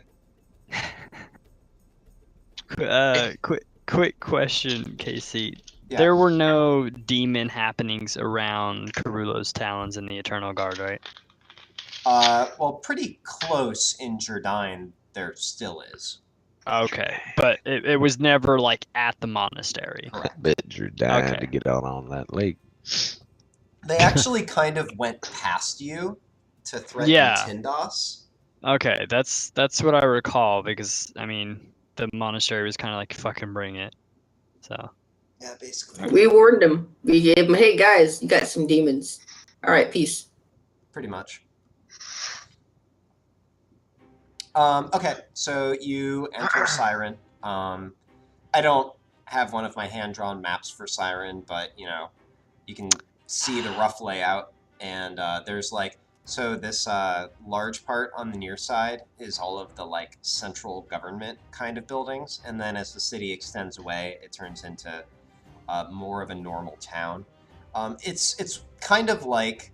Quick question, KC. Yeah. There were no demon happenings around Karulo's Talons in the Eternal Guard, right? Well, pretty close in Jordine, there still is. Okay, but it was never like at the monastery. Correct. Bet you're dying Okay. to get out on that lake. They actually kind of went past you to threaten Yeah. Tindos. Okay, that's what I recall because I mean the monastery was kind of like fucking bring it. So Yeah, basically. We warned them. We gave them, hey guys, you got some demons. All right, peace. Pretty much. Okay, so you enter Siren. I don't have one of my hand-drawn maps for Siren, but, you know, you can see the rough layout. And there's, like, so this large part on the near side is all of the, like, central government kind of buildings. And then as the city extends away, it turns into more of a normal town. It's kind of like...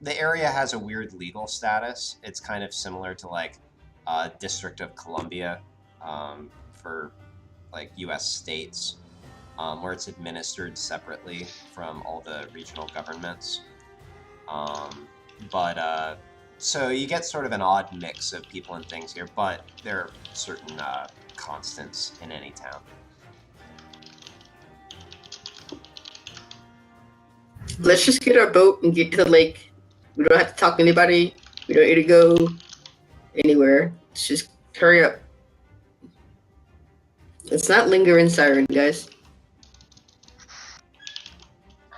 the area has a weird legal status. It's kind of similar to like District of Columbia for like U.S. states, where it's administered separately from all the regional governments. So you get sort of an odd mix of people and things here, but there are certain constants in any town. Let's just get our boat and get to the lake. We don't have to talk to anybody. We don't need to go anywhere. Let's just hurry up. Let's not linger in Siren, guys.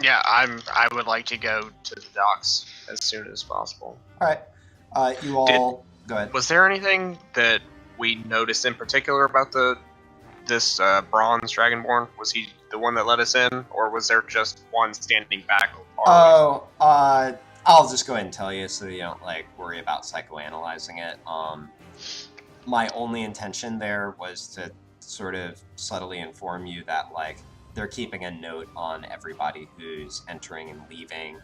Yeah, I would like to go to the docks as soon as possible. All right, you all go ahead. Was there anything that we noticed in particular about this bronze dragonborn? Was he the one that let us in, or was there just one standing back? Oh, I'll just go ahead and tell you so you don't like worry about psychoanalyzing it. My only intention there was to sort of subtly inform you that like they're keeping a note on everybody who's entering and leaving.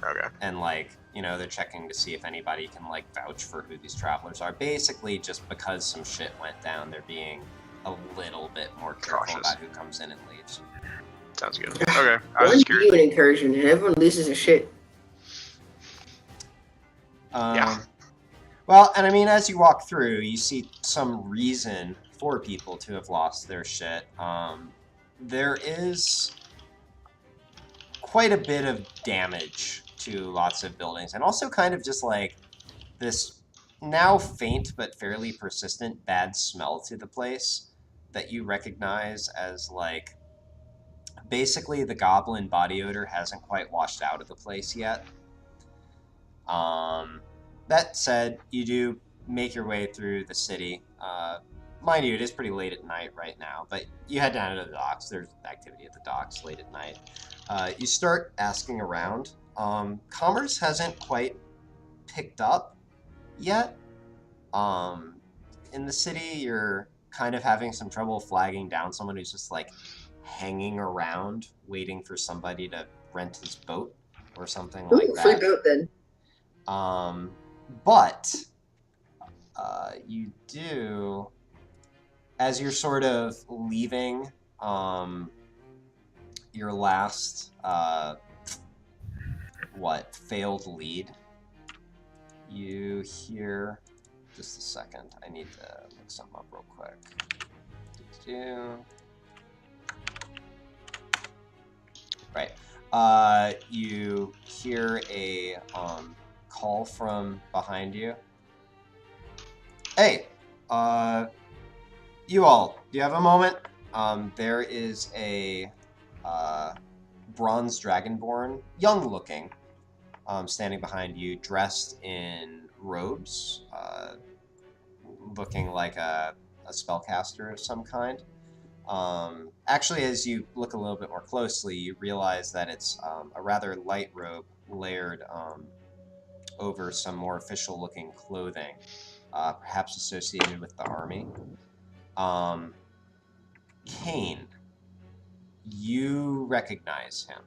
Okay. And like, you know, they're checking to see if anybody can like vouch for who these travelers are. Basically, just because some shit went down, they're being a little bit more careful Cautious. about who comes in and leaves. Sounds good. Okay, I Why was just do curious. you an incursion and everyone loses their shit? Yeah. Well, and I mean, as you walk through, you see some reason for people to have lost their shit. There is quite a bit of damage to lots of buildings, and also kind of just like this now faint but fairly persistent bad smell to the place that you recognize as like basically the goblin body odor hasn't quite washed out of the place yet. That said, you do make your way through the city. Mind you, it is pretty late at night right now, but you head down to the docks. There's activity at the docks late at night. You start asking around. Commerce hasn't quite picked up yet. In the city, you're kind of having some trouble flagging down someone who's just like hanging around waiting for somebody to rent his boat or something like Ooh, free that. boat then. But you do, as you're sort of leaving your last failed lead, you hear, just a second, I need to look something up real quick. Right. You hear a call from behind you. Hey, you all, do you have a moment? There is a bronze dragonborn, young looking, standing behind you, dressed in robes, looking like a spellcaster of some kind. Actually, as you look a little bit more closely, you realize that it's a rather light robe layered over some more official-looking clothing, perhaps associated with the army. Kane, you recognize him.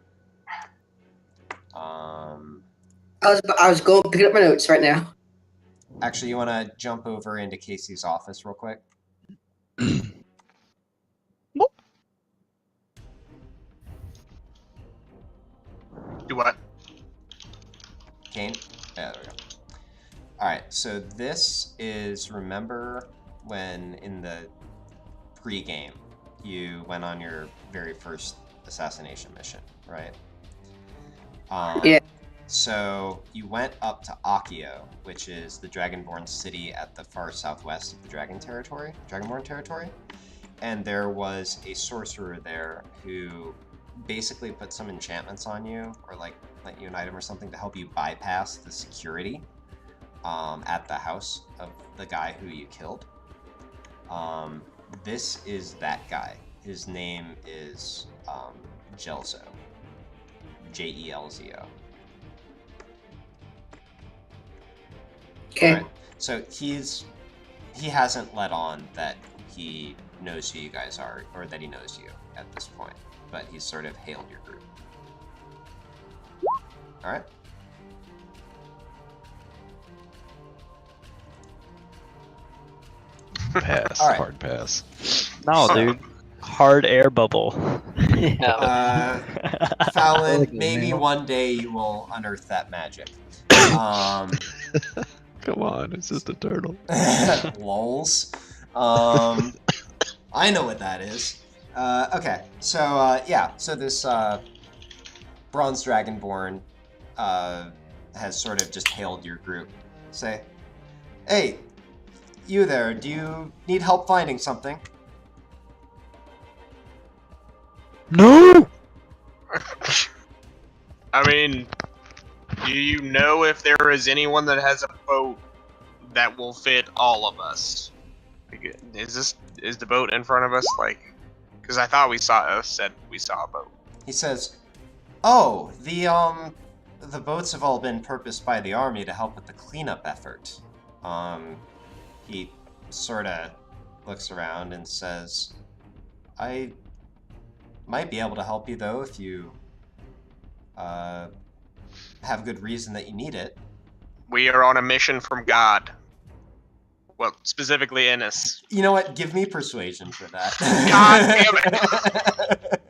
I was going to pick up my notes right now. Actually, you want to jump over into Casey's office real quick? Do what? Kane? Yeah, there we go. Alright, so this is, remember when in the pre-game you went on your very first assassination mission, right? Yeah. So you went up to Akio, which is the Dragonborn city at the far southwest of the Dragonborn territory, and there was a sorcerer there who basically put some enchantments on you, or like lent you an item or something to help you bypass the security at the house of the guy who you killed. This is that guy. His name is Jelzo. Jelzo. Okay. Right. So he hasn't let on that he knows who you guys are, or that he knows you at this point, but he's sort of hailed your group. All right. Pass. All right. Hard pass. No, dude. Hard air bubble. Fallon, maybe one day you will unearth that magic. Come on, it's just a turtle. Lols. I know what that is. Okay, so yeah, so this bronze dragonborn has sort of just hailed your group. Say, hey, you there, do you need help finding something? No! I mean, do you know if there is anyone that has a boat that will fit all of us? Is the boat in front of us? Like, because I thought said we saw a boat. He says, oh, the boats have all been purposed by the army to help with the cleanup effort. He sort of looks around and says, I might be able to help you, though, if you have good reason that you need it. We are on a mission from God. Well, specifically Ennis. You know what? Give me persuasion for that. God damn it!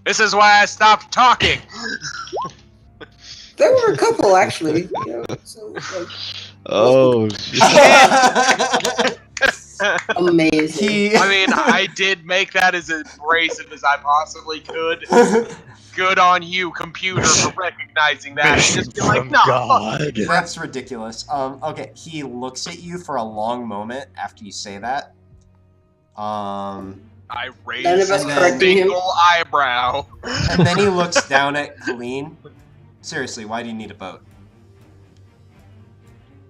This is why I stopped talking! There were a couple, actually. You know, so, like, Oh, shit. amazing. I mean, I did make that as abrasive as I possibly could. Good on you, computer, for recognizing that. And just be like, no, God. That's ridiculous. Okay, he looks at you for a long moment after you say that. I None raised of us a correcting him. single eyebrow. And then he looks down at Colleen. Seriously, why do you need a boat?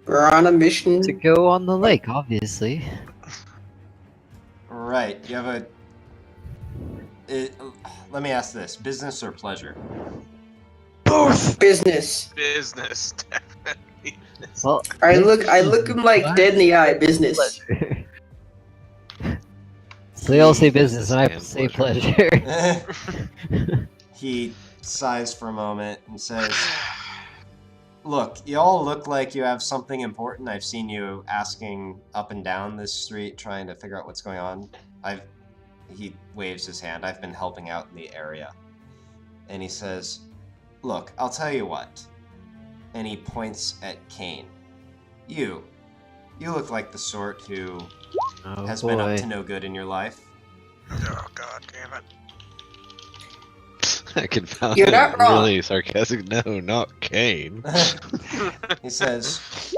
We're on a mission. To go on the lake, obviously. Right, you have a... let me ask this, business or pleasure? Both. Business. Business, definitely. Well, I look him like dead in the eye. Business. So they all say business, and I say pleasure. He sighs for a moment and says, look, you all look like you have something important. I've seen you asking up and down this street, trying to figure out what's going on. He waves his hand. I've been helping out in the area. And he says, look, I'll tell you what. And he points at Kane. You look like the sort who has been up to no good in your life. Oh, God damn it. I can found You're not wrong. really sarcastic. No, not Kane. He says,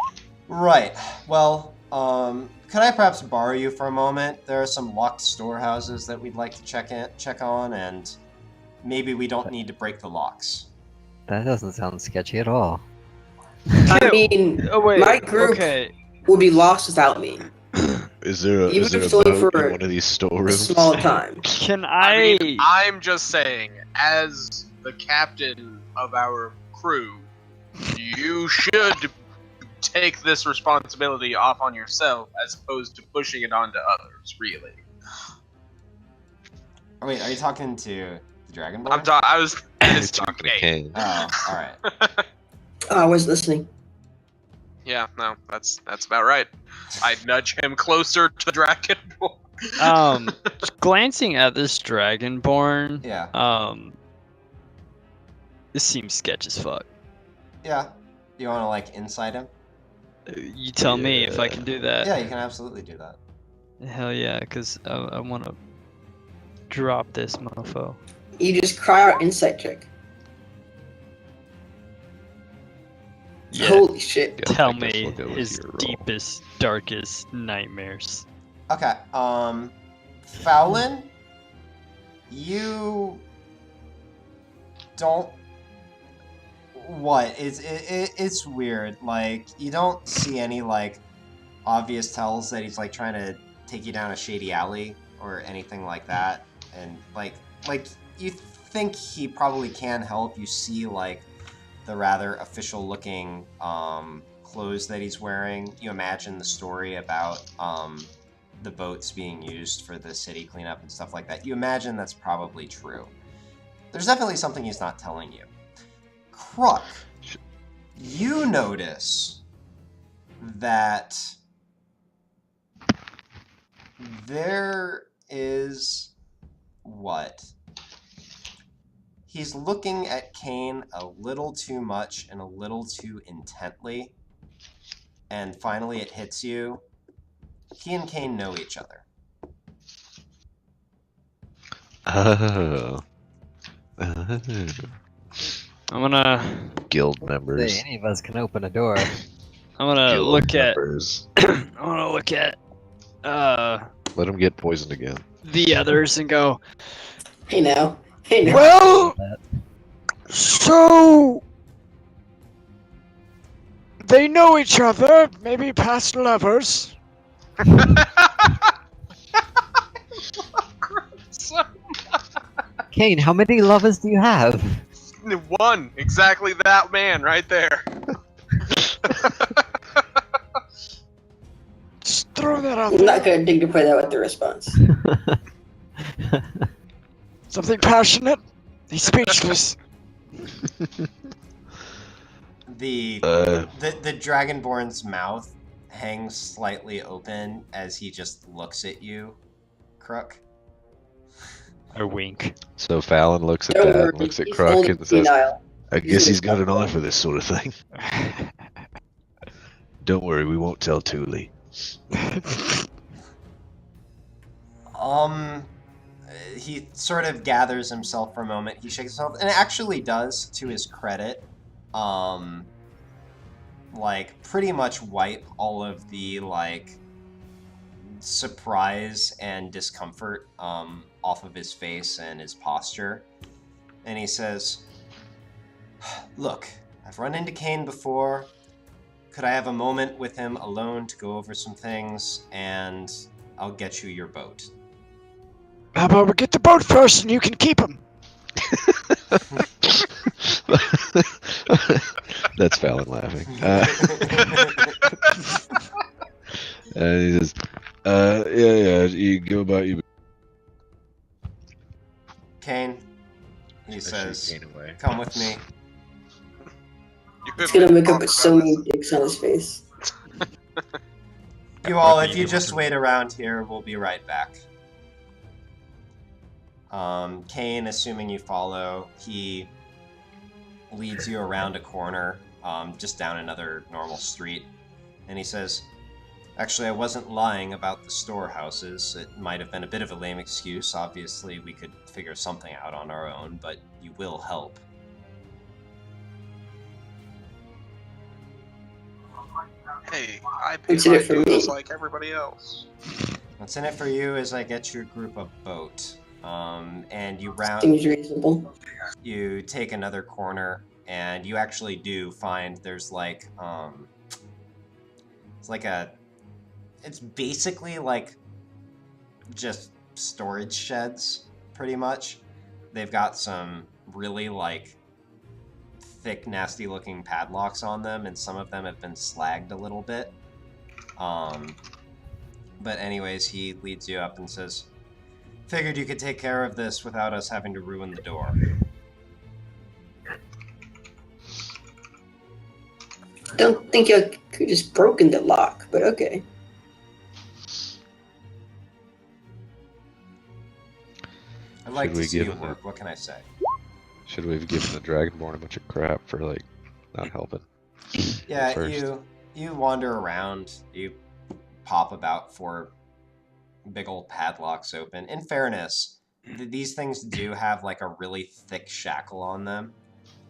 right, well, could I perhaps borrow you for a moment? There are some locked storehouses that we'd like to check on, and maybe we don't need to break the locks. That doesn't sound sketchy at all. I mean, Oh, wait, my group okay. will be lost without me. Is there a, Even is there if a it's only boat for in one of these A storerooms? small time. Can I mean, I'm just saying, as the captain of our crew, you should take this responsibility off on yourself as opposed to pushing it onto others, really. Wait, are you talking to the Dragonborn? I was He's talking to Kane. Oh, alright. Oh, I was listening. Yeah, no, that's about right. I'd nudge him closer to the Dragonborn. Just glancing at this Dragonborn, Yeah. This seems sketch as fuck. Yeah. You wanna, like, inside him? You tell me if I can do that. Yeah, you can absolutely do that. Hell yeah, because I want to drop this mofo. You just cry out insight check. Yeah. Holy shit. Tell I guess me we'll go with his your roll. deepest, darkest nightmares. Okay, Fowlin, you don't. What? It's weird. Like, you don't see any, like, obvious tells that he's, like, trying to take you down a shady alley or anything like that. And, like you think he probably can help. You see, like, the rather official-looking, clothes that he's wearing. You imagine the story about, the boats being used for the city cleanup and stuff like that. You imagine that's probably true. There's definitely something he's not telling you. Crook, you notice that there is what? He's looking at Kane a little too much and a little too intently. And finally it hits you. He and Kane know each other. Oh. Oh. I'm gonna Guild members. Say, any of us can open a door. I'm gonna Guild look members. at I'm gonna look at Let them get poisoned again. the others and go, Hey now. Hey now. Well, so they know each other, maybe past lovers. Kane, how many lovers do you have? One, exactly that man right there. Just throw that out I'm there. not gonna dignify that with the response. Something passionate. He's speechless. The Dragonborn's mouth hangs slightly open as he just looks at you, Crook. I wink. So Fallon looks at Don't that, worry, looks at he's Crook, only and says, senile. I guess he's got an eye for this sort of thing. Don't worry, we won't tell Thule. He sort of gathers himself for a moment. He shakes himself, and actually does, to his credit, like, pretty much wipe all of the, like, surprise and discomfort, off of his face and his posture. And he says, look, I've run into Kane before. Could I have a moment with him alone to go over some things, and I'll get you your boat. How about we get the boat first and you can keep him? That's Fallon laughing. And he says, yeah, you go about you. Kane, he says, come with me. It's gonna make up so many dicks on his face. You all, if you just wait around here, we'll be right back. Kane, assuming you follow, he leads you around a corner, just down another normal street, and he says, actually, I wasn't lying about the storehouses. It might have been a bit of a lame excuse. Obviously, we could figure something out on our own, but you will help. Hey, I pay What's in my it for dues me? like everybody else. What's in it for you is I get your group a boat, and Seems reasonable. you take another corner, and you actually do find there's like, it's basically like just storage sheds, pretty much. They've got some really like thick, nasty looking padlocks on them, and some of them have been slagged a little bit. But anyways, he leads you up and says, Figured you could take care of this without us having to ruin the door. Don't think you could just broken the lock, but okay. I'd like Should to we see give you him work. What can I say? Should we have given the Dragonborn a bunch of crap for, like, not helping? Yeah, first? you wander around. You pop about 4 big old padlocks open. In fairness, these things do have, like, a really thick shackle on them.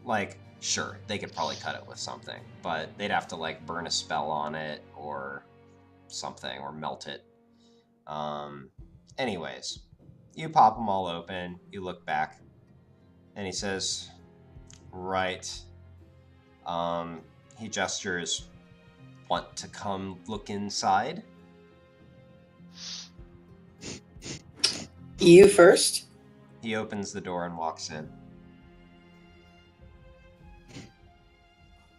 Like, sure, they could probably cut it with something, but they'd have to, like, burn a spell on it or something, or melt it. Anyways, you pop them all open, you look back, and he says, right. He gestures, want to come look inside? You first? He opens the door and walks in.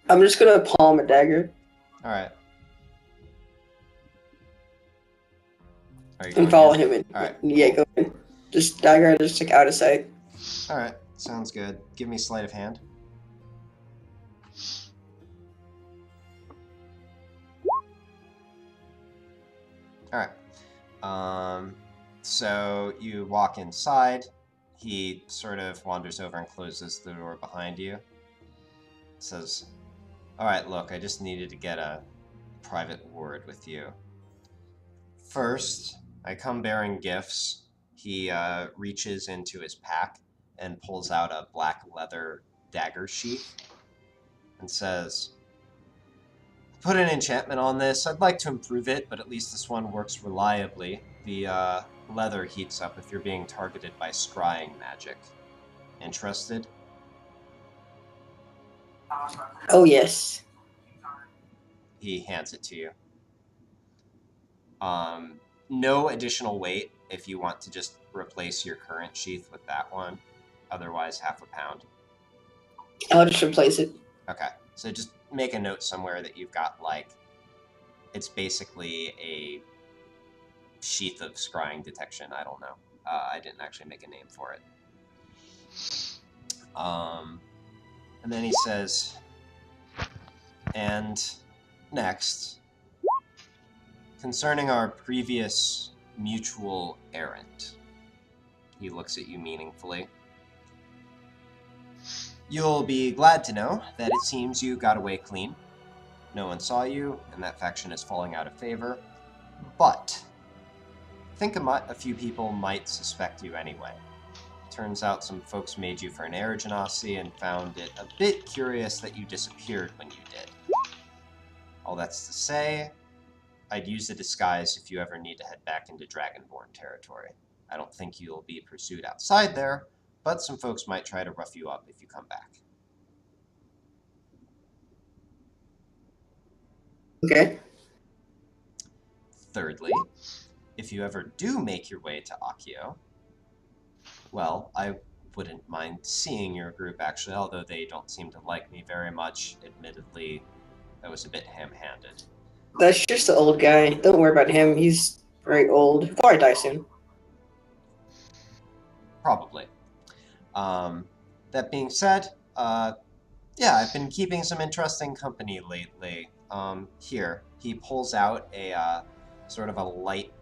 I'm just gonna palm a dagger Alright. and follow him in. Alright. Yeah, go in. Just dagger, just like out of sight. Alright, sounds good. Give me sleight of hand. Alright. So you walk inside. He sort of wanders over and closes the door behind you. Says, alright, look, I just needed to get a private word with you. First, I come bearing gifts. He reaches into his pack and pulls out a black leather dagger sheath and says, put an enchantment on this. I'd like to improve it, but at least this one works reliably. The leather heats up if you're being targeted by scrying magic. Interested? Oh, yes. He hands it to you. No additional weight if you want to just replace your current sheath with that one. Otherwise, half a pound. I'll just replace it. Okay, so just make a note somewhere that you've got, like, it's basically a sheath of scrying detection. I don't know. I didn't actually make a name for it. And then he says, and next, concerning our previous mutual errand. He looks at you meaningfully. You'll be glad to know that it seems you got away clean. No one saw you, and that faction is falling out of favor. But I think a few people might suspect you anyway. Turns out some folks made you for an air genasi and found it a bit curious that you disappeared when you did. All that's to say, I'd use a disguise if you ever need to head back into Dragonborn territory. I don't think you'll be pursued outside there, but some folks might try to rough you up if you come back. Okay. Thirdly, if you ever do make your way to Akio, well, I wouldn't mind seeing your group, actually, although they don't seem to like me very much. Admittedly, that was a bit ham-handed. That's just the old guy. Don't worry about him. He's very old. He'll probably die soon. Probably. That being said, yeah, I've been keeping some interesting company lately. Here, he pulls out a sort of a light,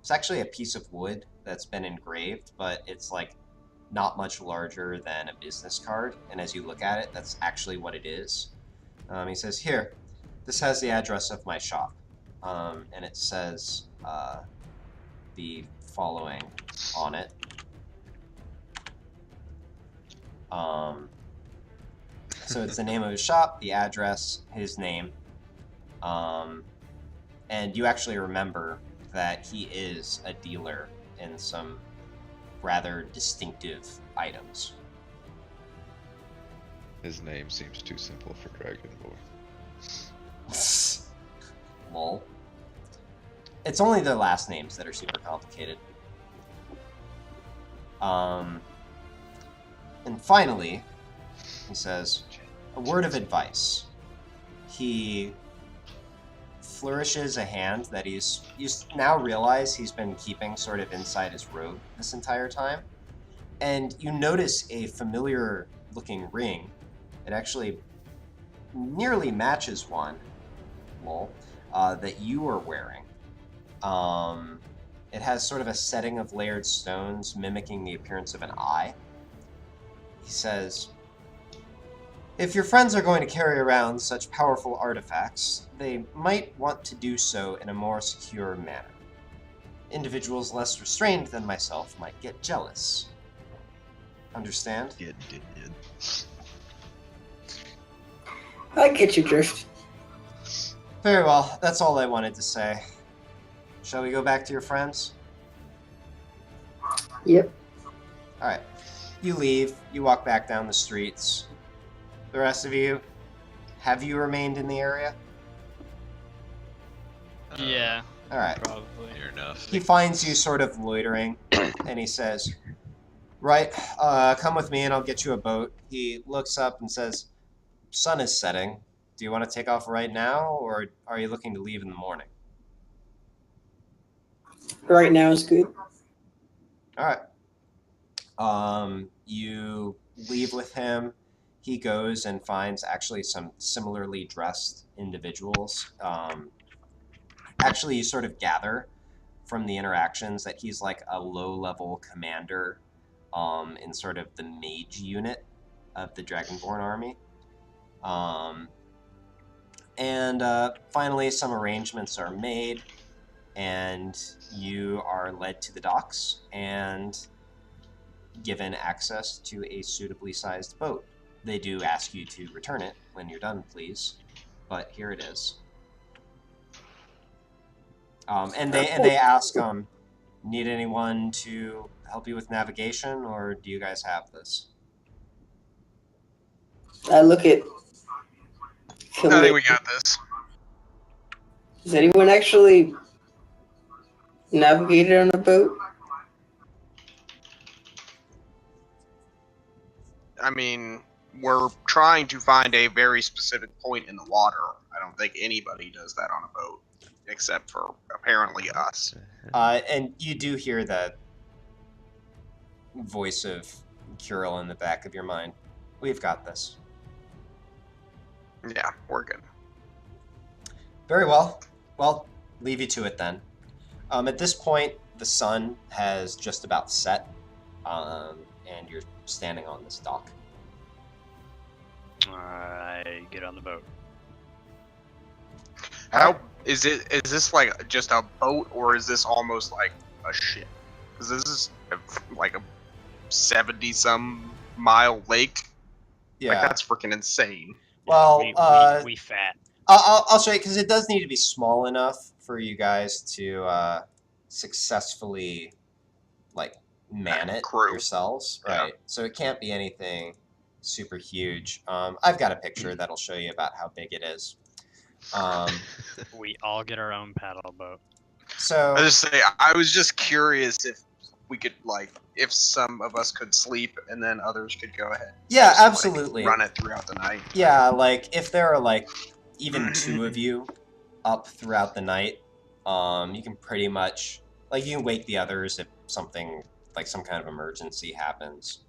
it's actually a piece of wood that's been engraved, but it's like not much larger than a business card, and as you look at it, that's actually what it is. He says, here, this has the address of my shop, and it says the following on it. So it's the name of his shop, the address, his name, and you actually remember that he is a dealer in some rather distinctive items. His name seems too simple for Dragonborn. Lol. It's only their last names that are super complicated. And finally, he says, a word of advice. He flourishes a hand that you now realize he's been keeping sort of inside his robe this entire time. And you notice a familiar looking ring. It actually nearly matches one, that you are wearing. It has sort of a setting of layered stones mimicking the appearance of an eye. He says, if your friends are going to carry around such powerful artifacts, they might want to do so in a more secure manner. Individuals less restrained than myself might get jealous. Understand? Good. I get you, Drift. Very well, that's all I wanted to say. Shall we go back to your friends? Yep. Alright. You leave, you walk back down the streets. The rest of you, have you remained in the area? Yeah. Alright. Probably. Fair enough. He finds you sort of loitering, and he says, right, come with me and I'll get you a boat. He looks up and says, sun is setting. Do you want to take off right now, or are you looking to leave in the morning? Right now is good. Alright. You leave with him. He goes and finds actually some similarly dressed individuals. Actually, you sort of gather from the interactions that he's like a low-level commander in sort of the mage unit of the Dragonborn army. Finally, some arrangements are made, and you are led to the docks and given access to a suitably sized boat. They do ask you to return it when you're done, please, but here it is. And they ask, need anyone to help you with navigation, or do you guys have this? I look at. I think we got this. Has anyone actually navigated on a boat? I mean, we're trying to find a very specific point in the water. I don't think anybody does that on a boat, except for apparently us. And you do hear that voice of Kirill in the back of your mind. We've got this. Yeah, we're good. Very well. Well, leave you to it then. At this point, the sun has just about set, and you're standing on this dock. I get on the boat. How is it? Is this like just a boat, or is this almost like a ship? Because this is like a 70-some mile lake. Yeah. Like, that's freaking insane. Well, we fat. I'll show you, because it does need to be small enough for you guys to successfully, like, man it Crew. yourselves, Yeah. right? So it can't be anything super huge. I've got a picture that'll show you about how big it is. We all get our own paddle boat. So I just say, I was just curious if we could, like, if some of us could sleep and then others could go ahead. yeah, Just, absolutely. Like, run it throughout the night. Yeah, like if there are like even two of you up throughout the night, you can pretty much like you can wake the others if something like some kind of emergency happens.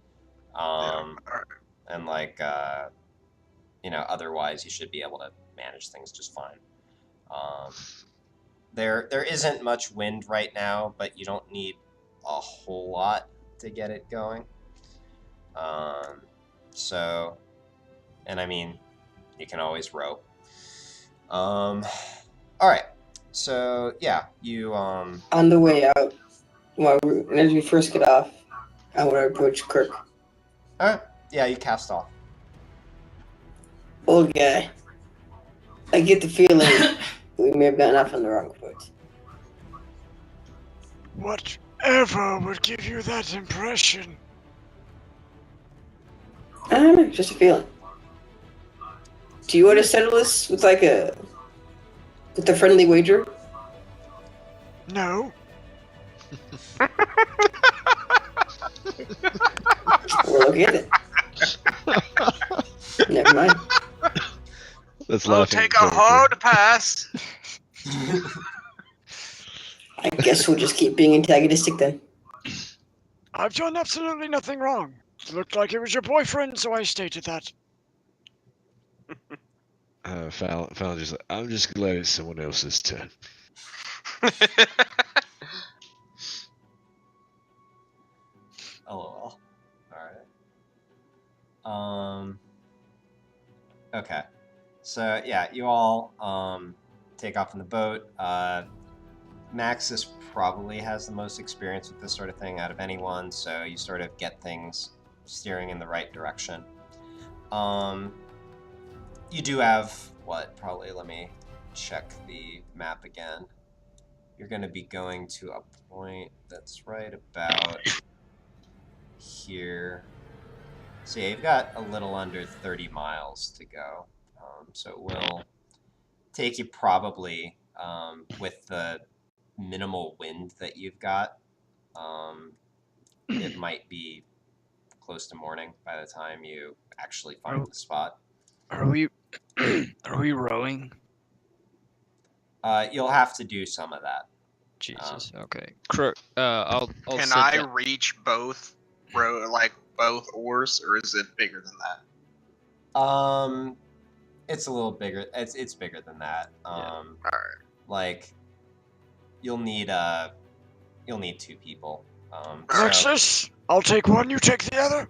Alright. And like otherwise you should be able to manage things just fine. There isn't much wind right now, but you don't need a whole lot to get it going. And I mean, you can always row. All right. So yeah, you On the way out, as we first get off, I want to approach Kirk. all right. Yeah, you cast off. Old guy. I get the feeling we may have gotten off on the wrong foot. Whatever would give you that impression? I don't know, just a feeling. Do you want to settle this with a friendly wager? No. We'll look at it. Never mind. That's We'll laughing take a joke. hard pass. I guess we'll just keep being antagonistic then. I've done absolutely nothing wrong. It looked like it was your boyfriend, so I stated that. Fallon just like, I'm just glad it's someone else's turn. LOL. Alright. Okay. So, yeah, you all take off in the boat. Maxis probably has the most experience with this sort of thing out of anyone, so you sort of get things steering in the right direction. You do have, probably, let me check the map again. You're going to be going to a point that's right about here. So yeah, you've got a little under 30 miles to go. So it will take you probably, with the minimal wind that you've got, it might be close to morning by the time you actually find the spot. Are we rowing? Uh, You'll have to do some of that. Jesus. Okay. I'll Can sit I down. reach both both oars, or is it bigger than that? It's a little bigger. It's bigger than that. Alright. Like you'll need 2 people. Alexis, I'll take one, you take the other.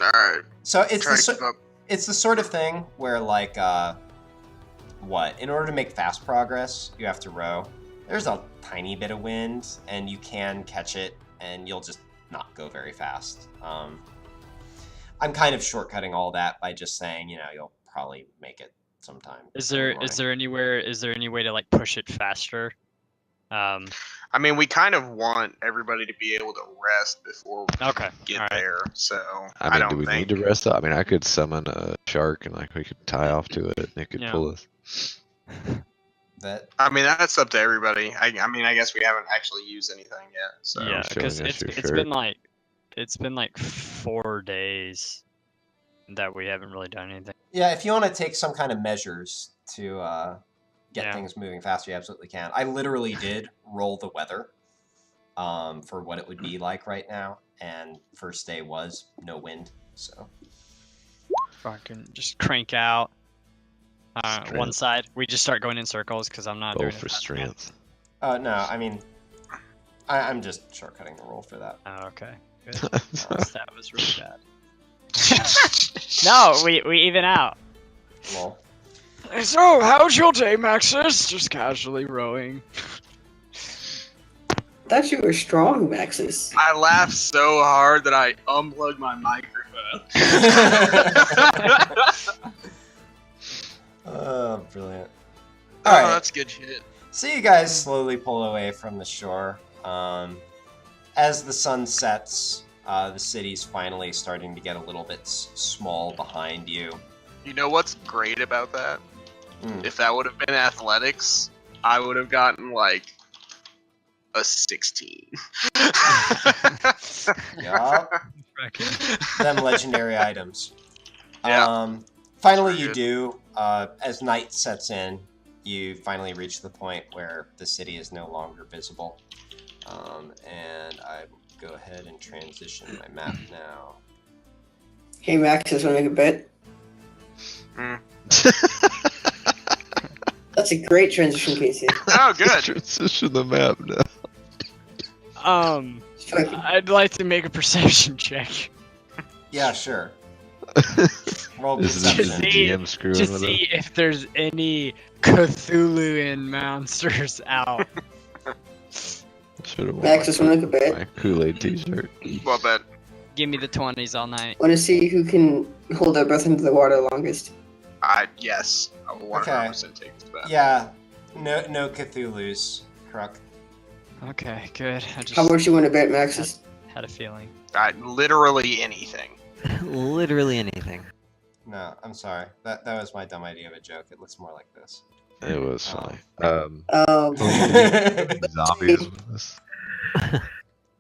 Alright. So It's the sort of thing where like in order to make fast progress, you have to row. There's a tiny bit of wind, and you can catch it, and you'll just not go very fast. I'm kind of shortcutting all that by just saying, you'll probably make it sometime. Is there any way to like push it faster? I mean, we kind of want everybody to be able to rest before we get there. So I mean, do we need to rest up? I mean, I could summon a shark and we could tie off to it and it could pull us. I mean, that's up to everybody. I mean, I guess we haven't actually used anything yet. So yeah, because it's been like 4 days that we haven't really done anything. Yeah, if you want to take some kind of measures to get things moving faster, you absolutely can. I literally did roll the weather for what it would be like right now, and first day was no wind, so. Fucking just crank out. One side. We just start going in circles because I'm not doing it. For strength. No, I mean, I'm just shortcutting the roll for that. Oh, okay. Good. That was really bad. No, we even out. Lol. So, how's your day, Maxis? Just casually rowing. I thought you were strong, Maxis. I laughed so hard that I unplugged my microphone. Oh, brilliant. Oh, Alright. that's good shit. So you guys slowly pull away from the shore. As the sun sets, the city's finally starting to get a little bit small behind you. You know what's great about that? If that would have been athletics, I would have gotten like a 16. Yup. Them legendary items. Yeah. Finally you do. As night sets in, you finally reach the point where the city is no longer visible. And I will go ahead and transition my map now. Hey, Maxis, want to make a bet? That's a great transition, Casey. Oh, good. Transition the map now. I'd like to make a perception check. Yeah, sure. Roll This is perception. GM screwing To with see us. if there's any Cthulhuan monsters out. Maxis, want to make a bet? My Kool-Aid t-shirt. Well, bet. Give me the 20s all night. Want to see who can hold their breath into the water longest? Yes. I will 100% take this bet. Yeah. No Cthulhu's, Kruk. Okay, good. I just How much you want to bet, Maxis? had a feeling. Literally anything. Literally anything. No, I'm sorry. That was my dumb idea of a joke. It looks more like this. It was funny. Zombies with us.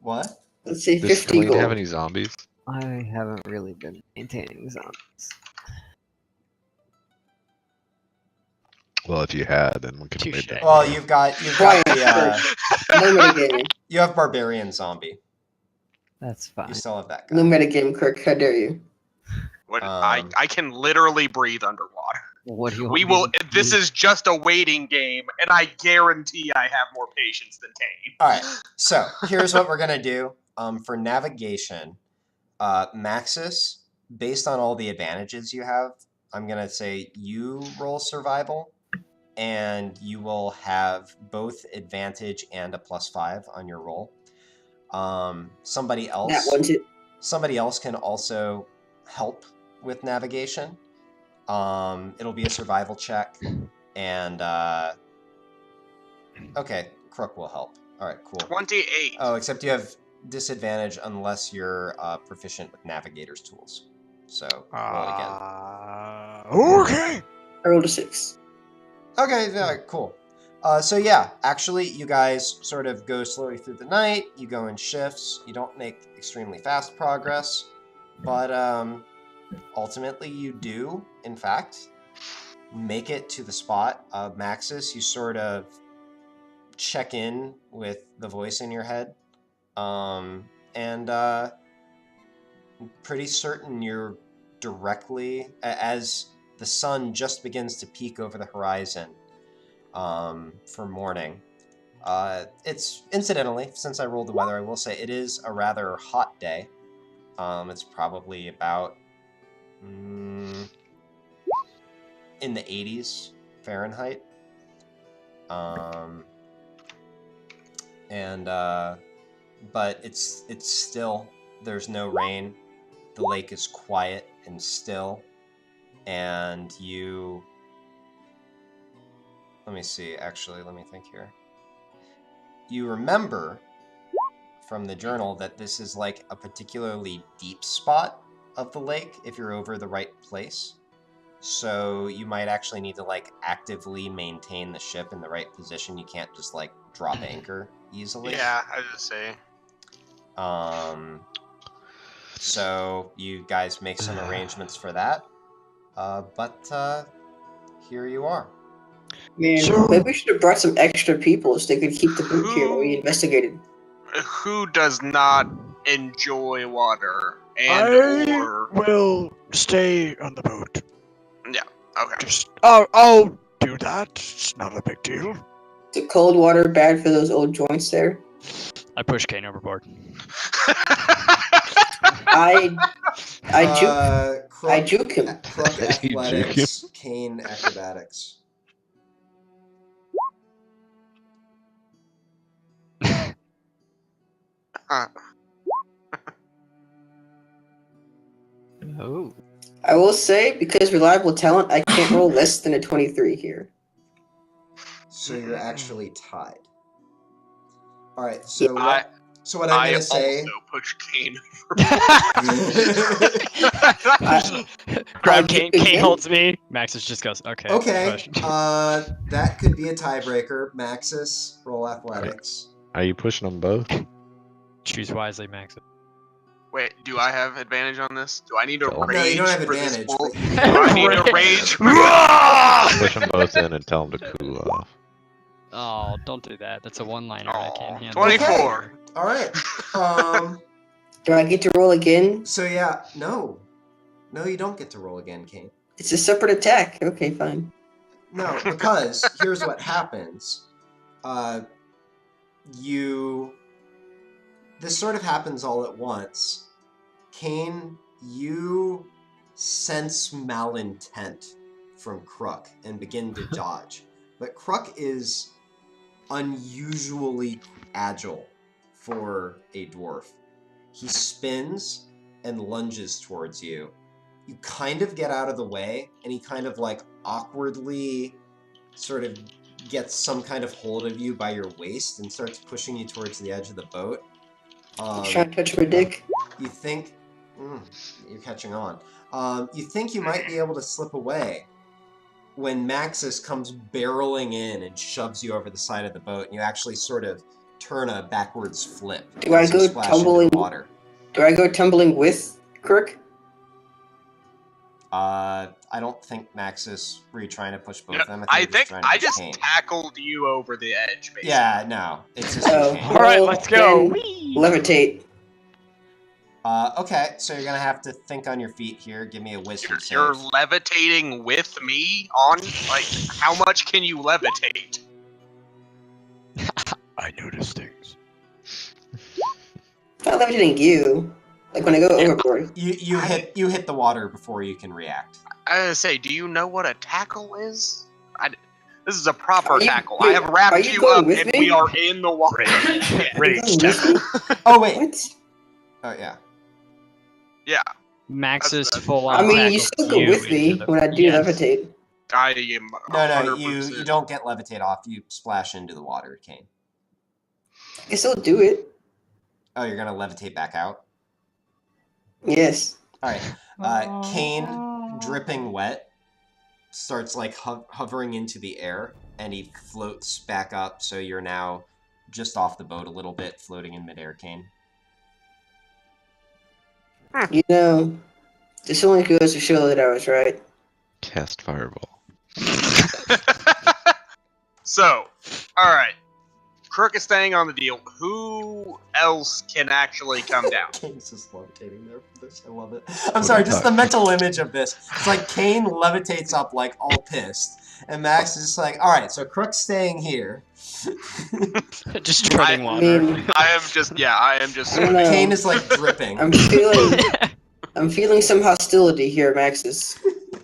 What? Let's say Does 50 Celine have gold. any zombies? I haven't really been maintaining zombies. Well, if you had, then we could have made Touche. that. Well, you've got the No metagaming. you have barbarian zombie. That's You fine. still have that guy. No metagame, Kirk. How dare you? What, I can literally breathe underwater. What do you want We me will. to This do? is just a waiting game, and I guarantee I have more patience than Kane. All right. So here's what we're gonna do. For navigation, Maxis, based on all the advantages you have, I'm gonna say you roll survival, and you will have both advantage and a +5 on your roll. Somebody That else. one's it. Somebody else can also help with navigation. It'll be a survival check, and okay, Crook will help. All right, cool. 28. Oh, except you have disadvantage unless you're proficient with navigator's tools. So roll it again. Okay. I rolled a 6. Okay, yeah, cool. So yeah, actually, you guys sort of go slowly through the night. You go in shifts. You don't make extremely fast progress, but ultimately you do, in fact, make it to the spot of Maxis. You sort of check in with the voice in your head, and pretty certain you're directly, as the sun just begins to peek over the horizon for morning. It's, incidentally, since I rolled the weather, I will say it is a rather hot day. It's probably about in the 80s Fahrenheit. But it's still, there's no rain. The lake is quiet and still, and you, let me see, actually, let me think here. You remember from the journal that this is like a particularly deep spot of the lake if you're over the right place. So you might actually need to like actively maintain the ship in the right position. You can't just like drop anchor easily. Yeah, I was just say. So you guys make some arrangements for that. But here you are. Man, So- maybe we should have brought some extra people so they could keep the boot here while we investigated. Who does not enjoy water I will stay on the boat. Yeah. Okay. Just I'll do that. It's not a big deal. Is the cold water bad for those old joints there? I push Kane overboard. I Crook, juke him. Crook You juke athletics, Kane acrobatics. Oh. I will say, because reliable talent, I can't roll less than a 23 here. So you're actually tied. All right. So I- what I'm I gonna say. also push Kane. Grab you Kane. Kane again? holds me. Maxis just goes, okay. Okay. push. That could be a tiebreaker. Maxis, roll athletics. Are you pushing them both? Choose wisely, Maxis. Wait, do I have advantage on this? Do I need to No, rage No, you don't have for this advantage. bull? But you Do I need to rage for Push them both in and tell them to cool off. Oh, don't do that. That's a one-liner I can't handle. 24. All right. Do I get to roll again? So yeah, no, you don't get to roll again, Kane. It's a separate attack. Okay, fine. No, because here's what happens. This sort of happens all at once. Kane, you sense malintent from Crook and begin to dodge. But Crook is unusually agile for a dwarf. He spins and lunges towards you. You kind of get out of the way, and he kind of like awkwardly sort of gets some kind of hold of you by your waist and starts pushing you towards the edge of the boat. He's trying to touch my dick. You think you're catching on. You think you might be able to slip away when Maxis comes barreling in and shoves you over the side of the boat, and you actually sort of turn a backwards flip. Do I as you go splash into the tumbling? water. Do I go tumbling with Kirk? I don't think Maxis, were you trying to push both of them? I think I I just tackled you over the edge, basically. Yeah, no. It's just Alright, let's go. Levitate. Okay, so you're gonna have to think on your feet here. Give me a wisdom save. You're levitating with me on, like, how much can you levitate? I notice things. I'm not levitating you. Like when I go overboard. You hit the water before you can react. I was gonna say, do you know what a tackle is? This is a proper tackle. Wait, I have wrapped you up with and me? we are in the water. Rage tackle. Oh wait. What? Oh yeah. Yeah. Maxis full on. I mean, you still go with me when I do levitate. I am. No, 100%. you don't get levitate off. You splash into the water, Kane. I still do it. Oh, you're gonna levitate back out. Yes. All right. Kane, dripping wet, starts like hovering into the air, and he floats back up. So you're now just off the boat a little bit, floating in midair, Kane. You know, this only goes to show that I was right. Cast Fireball. So, alright. Crook is staying on the deal. Who else can actually come down? Kane's just levitating there for this. I love it. I'm sorry, just the mental image of this. It's like Kane levitates up like all pissed. And Max is just like, alright, so Crook's staying here. Just treading water. I am just. Kane is like dripping. I'm feeling some hostility here, Maxis.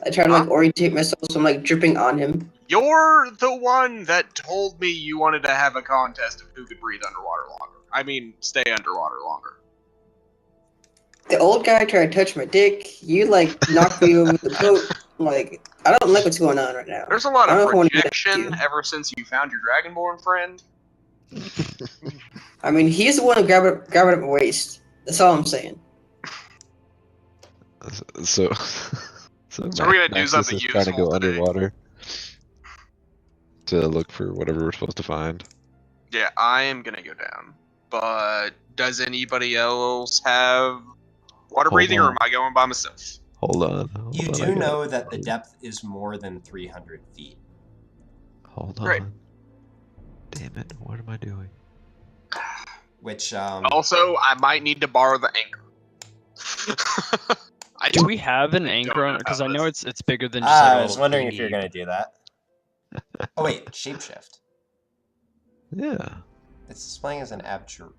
I try to like orientate myself so I'm like dripping on him. You're the one that told me you wanted to have a contest of who could breathe underwater longer. I mean, stay underwater longer. The old guy tried to touch my dick. You like knocked me over the boat. Like, I don't like what's going on right now. There's a lot of projection ever since you found your Dragonborn friend. I mean, he's the one who grabbed it at my waist. That's all I'm saying. So we're gonna do something useful trying to go today. underwater to look for whatever we're supposed to find. Yeah, I am gonna go down. But does anybody else have water breathing, or am I going by myself? Hold on. You do know that the depth is more than 300 feet. Hold on. Great. Damn it! What am I doing? Which also, I might need to borrow the anchor. Do we have an anchor on it? Because I know it's bigger than just I was wondering if you're going to do that. Oh wait, shapeshift. Yeah. It's displaying as an abjure.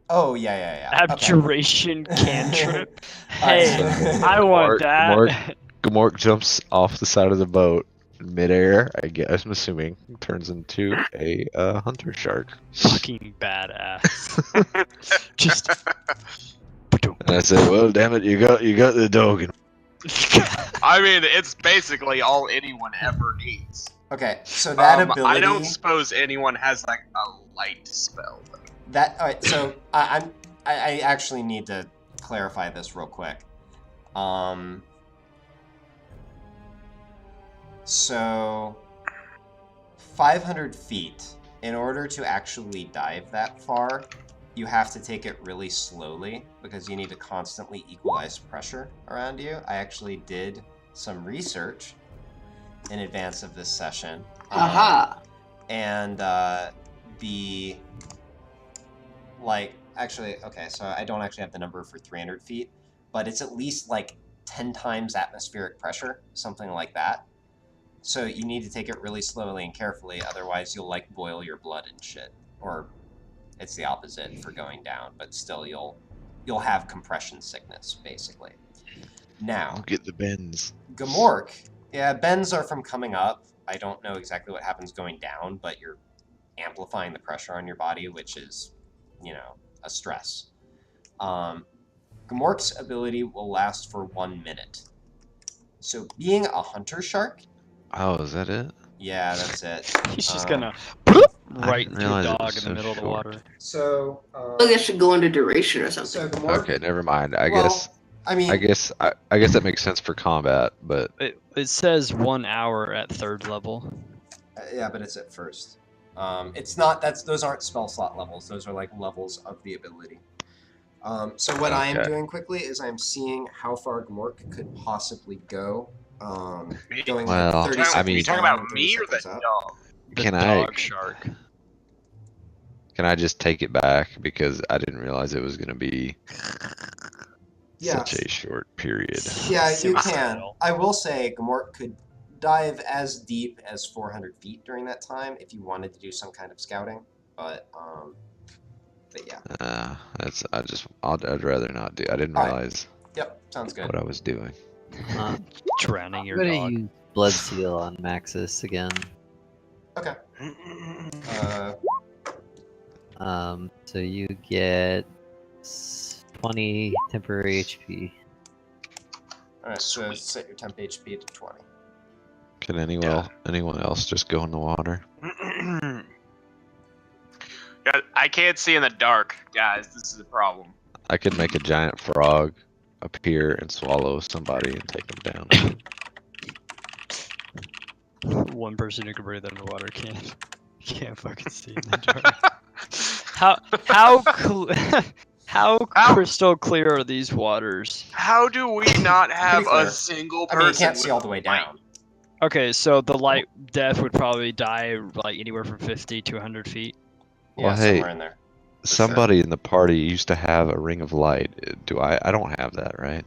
Oh yeah. Abjuration cantrip. Hey, I want that. Gamork jumps off the side of the boat in midair. I'm assuming turns into a hunter shark. Fucking badass. Just. And I said, "Well, damn it, you got the dog." I mean, it's basically all anyone ever needs. Okay, so that ability. I don't suppose anyone has like a light spell. Though. Alright, so I actually need to clarify this real quick. So 500 feet. In order to actually dive that far, you have to take it really slowly because you need to constantly equalize pressure around you. I actually did some research in advance of this session. Aha! And okay, so I don't actually have the number for 300 feet, but it's at least like 10 times atmospheric pressure, something like that. So you need to take it really slowly and carefully, otherwise you'll like boil your blood and shit. Or it's the opposite for going down, but still you'll have compression sickness, basically. Now, I'll get the bends. Gamork, yeah, bends are from coming up. I don't know exactly what happens going down, but you're amplifying the pressure on your body, which is, a stress. Gamork's ability will last for 1 minute. So being a hunter shark... Oh, is that it? Yeah, that's it. He's just gonna right into a dog in the middle of the water. So, I think I should go into duration or something. So Gamork, Okay, never mind. I guess that makes sense for combat, but It says 1 hour at 3rd level. Yeah, but it's at first. It's not. Those aren't spell slot levels. Those are like levels of the ability. So what I am Okay. doing quickly is I'm seeing how far Gmork could possibly go. Going Well, like 30 I seconds mean- you talking down about and 30 me or the seconds up. dog? The Can I- dog shark. Can I just take it back because I didn't realize it was going to be such a short period. Yeah, you Super can. little. I will say Gmork could dive as deep as 400 feet during that time if you wanted to do some kind of scouting. But yeah. I'd rather not do. I didn't All right. realize Yep, sounds good. what I was doing. Drowning your I'm gonna dog. use Blood Seal on Maxis again. Okay. So you get 20 temporary HP. All right, so Sweet. set your temp HP to 20. Can anyone else just go in the water? God, I can't see in the dark, guys. This is a problem. I could make a giant frog appear and swallow somebody and take them down. One person who can breathe underwater can't fucking see in the dark. How crystal clear are these waters? How do we not have Pretty clear. a single I person? mean, you can't see with all the way light? down. Okay, so the light depth would probably die like anywhere from 50 to 100 feet. Yeah, Well, hey, somewhere in there. For somebody in the party used to have a ring of light. Do I? I don't have that, right?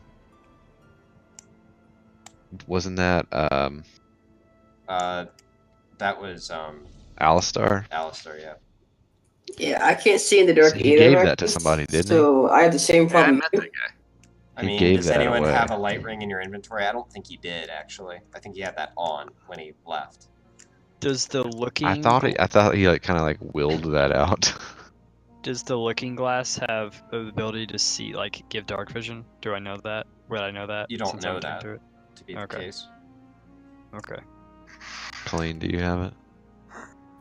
Wasn't that That was Alistar? Alistair, yeah. Yeah, I can't see in the dark So he either. gave Maxis, that to somebody, didn't he? So I have the same Yeah, I problem. met that guy. I He mean, gave does that anyone away. have a light ring in your inventory? I don't think he did, actually. I think he had that on when he left. Does the looking I thought he like kind of like willed that out. does the looking glass have the ability to see, like, give dark vision? Do I know that? Would I know that? You don't since know I'm attuned that. to it? To be Okay. the case. Okay. Colleen, do you have it?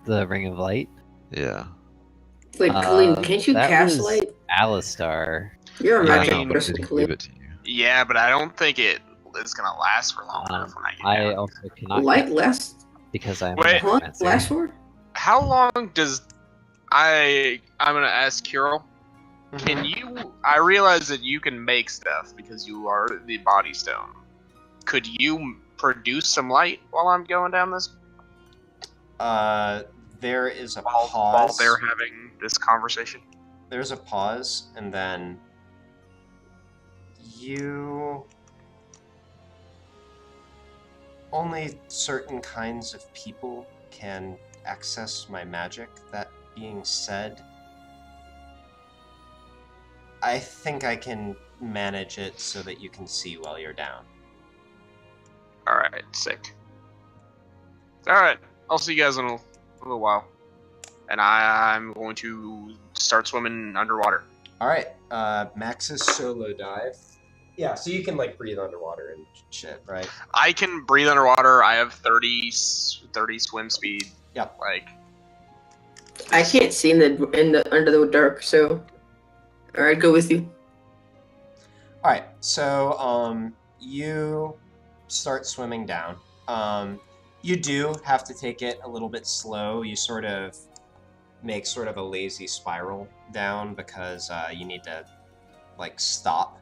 The Ring of Light. Yeah. Wait, Colleen, can't you that cast was light? Alistar. You're a Yeah, I magic know, but person, did he Colleen. give it to you? Yeah, but I don't think it is gonna last for long enough when I get I down. also cannot Light cast lasts. because I'm Wait. a How long necromancer. lasts for? How long does I'm gonna ask Kirill. Can you? I realize that you can make stuff because you are the body stone. Could you produce some light while I'm going down this? There is a While pause. they're having this conversation. There's a pause, and then you... Only certain kinds of people can access my magic. That being said, I think I can manage it so that you can see while you're down. Alright, sick. Alright, I'll see you guys in a little while. And I'm going to start swimming underwater. Alright, Max's solo dive. Yeah, so you can, like, breathe underwater and shit, right? I can breathe underwater. I have 30 swim speed. Yep. Like, I can't see in the under the dark, so alright, go with you. Alright, so you start swimming down. You do have to take it a little bit slow. You sort of make sort of a lazy spiral down because you need to, like, stop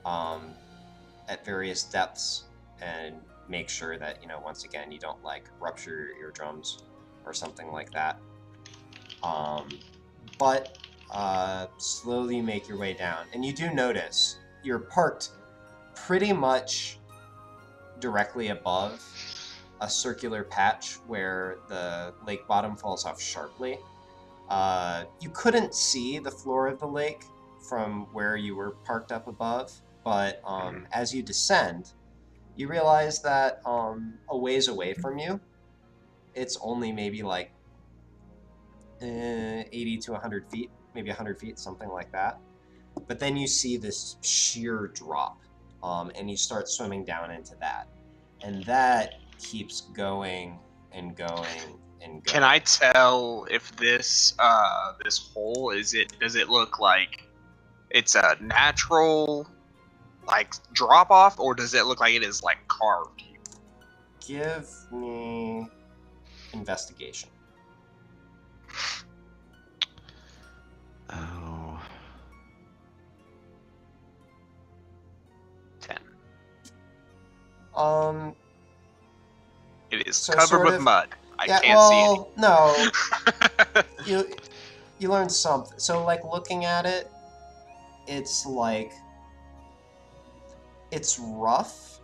at various depths and make sure that, you know, once again, you don't, like, rupture your eardrums or something like that. But slowly make your way down. And you do notice you're parked pretty much directly above a circular patch where the lake bottom falls off sharply. You couldn't see the floor of the lake from where you were parked up above, but as you descend, you realize that a ways away from you, it's only maybe like 80 to 100 feet, maybe 100 feet, something like that. But then you see this sheer drop, and you start swimming down into that. And that keeps going and going and going. can I tell if this this hole does it look like it's a natural like drop off, or does it look like it is like carved? Give me investigation. Oh. It is So covered sort with of- mud. I yeah, can't well, no. see it. You learn something. So, like, looking at it, it's like... It's rough,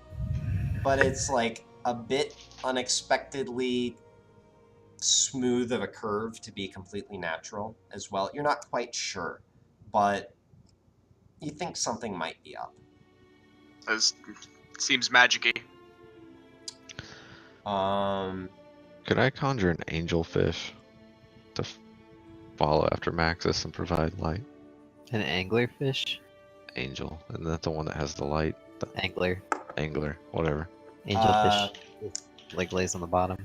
but it's, like, a bit unexpectedly smooth of a curve to be completely natural as well. You're not quite sure, but you think something might be up. This seems magic-y. Could I conjure an angelfish to follow after Maxis and provide light? An anglerfish? Angel, and that's the one that has the light. The Angler. angler, whatever. Angelfish. Like lays on the bottom.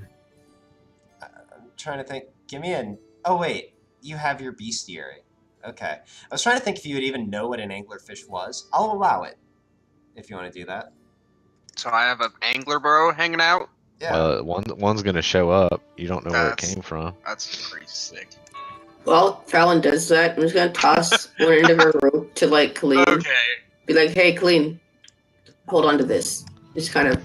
I'm trying to think. Give me an... Oh, wait. You have your bestiary. Okay. I was trying to think if you would even know what an anglerfish was. I'll allow it, if you want to do that. So I have an angler bro hanging out. Yeah. Well, one's gonna show up. You don't know where it That's- came from. That's pretty sick. Well, Fallon does that. I'm just gonna toss one end of her rope to like Colleen. Okay. Be like, hey, Colleen, hold on to this. Just kind of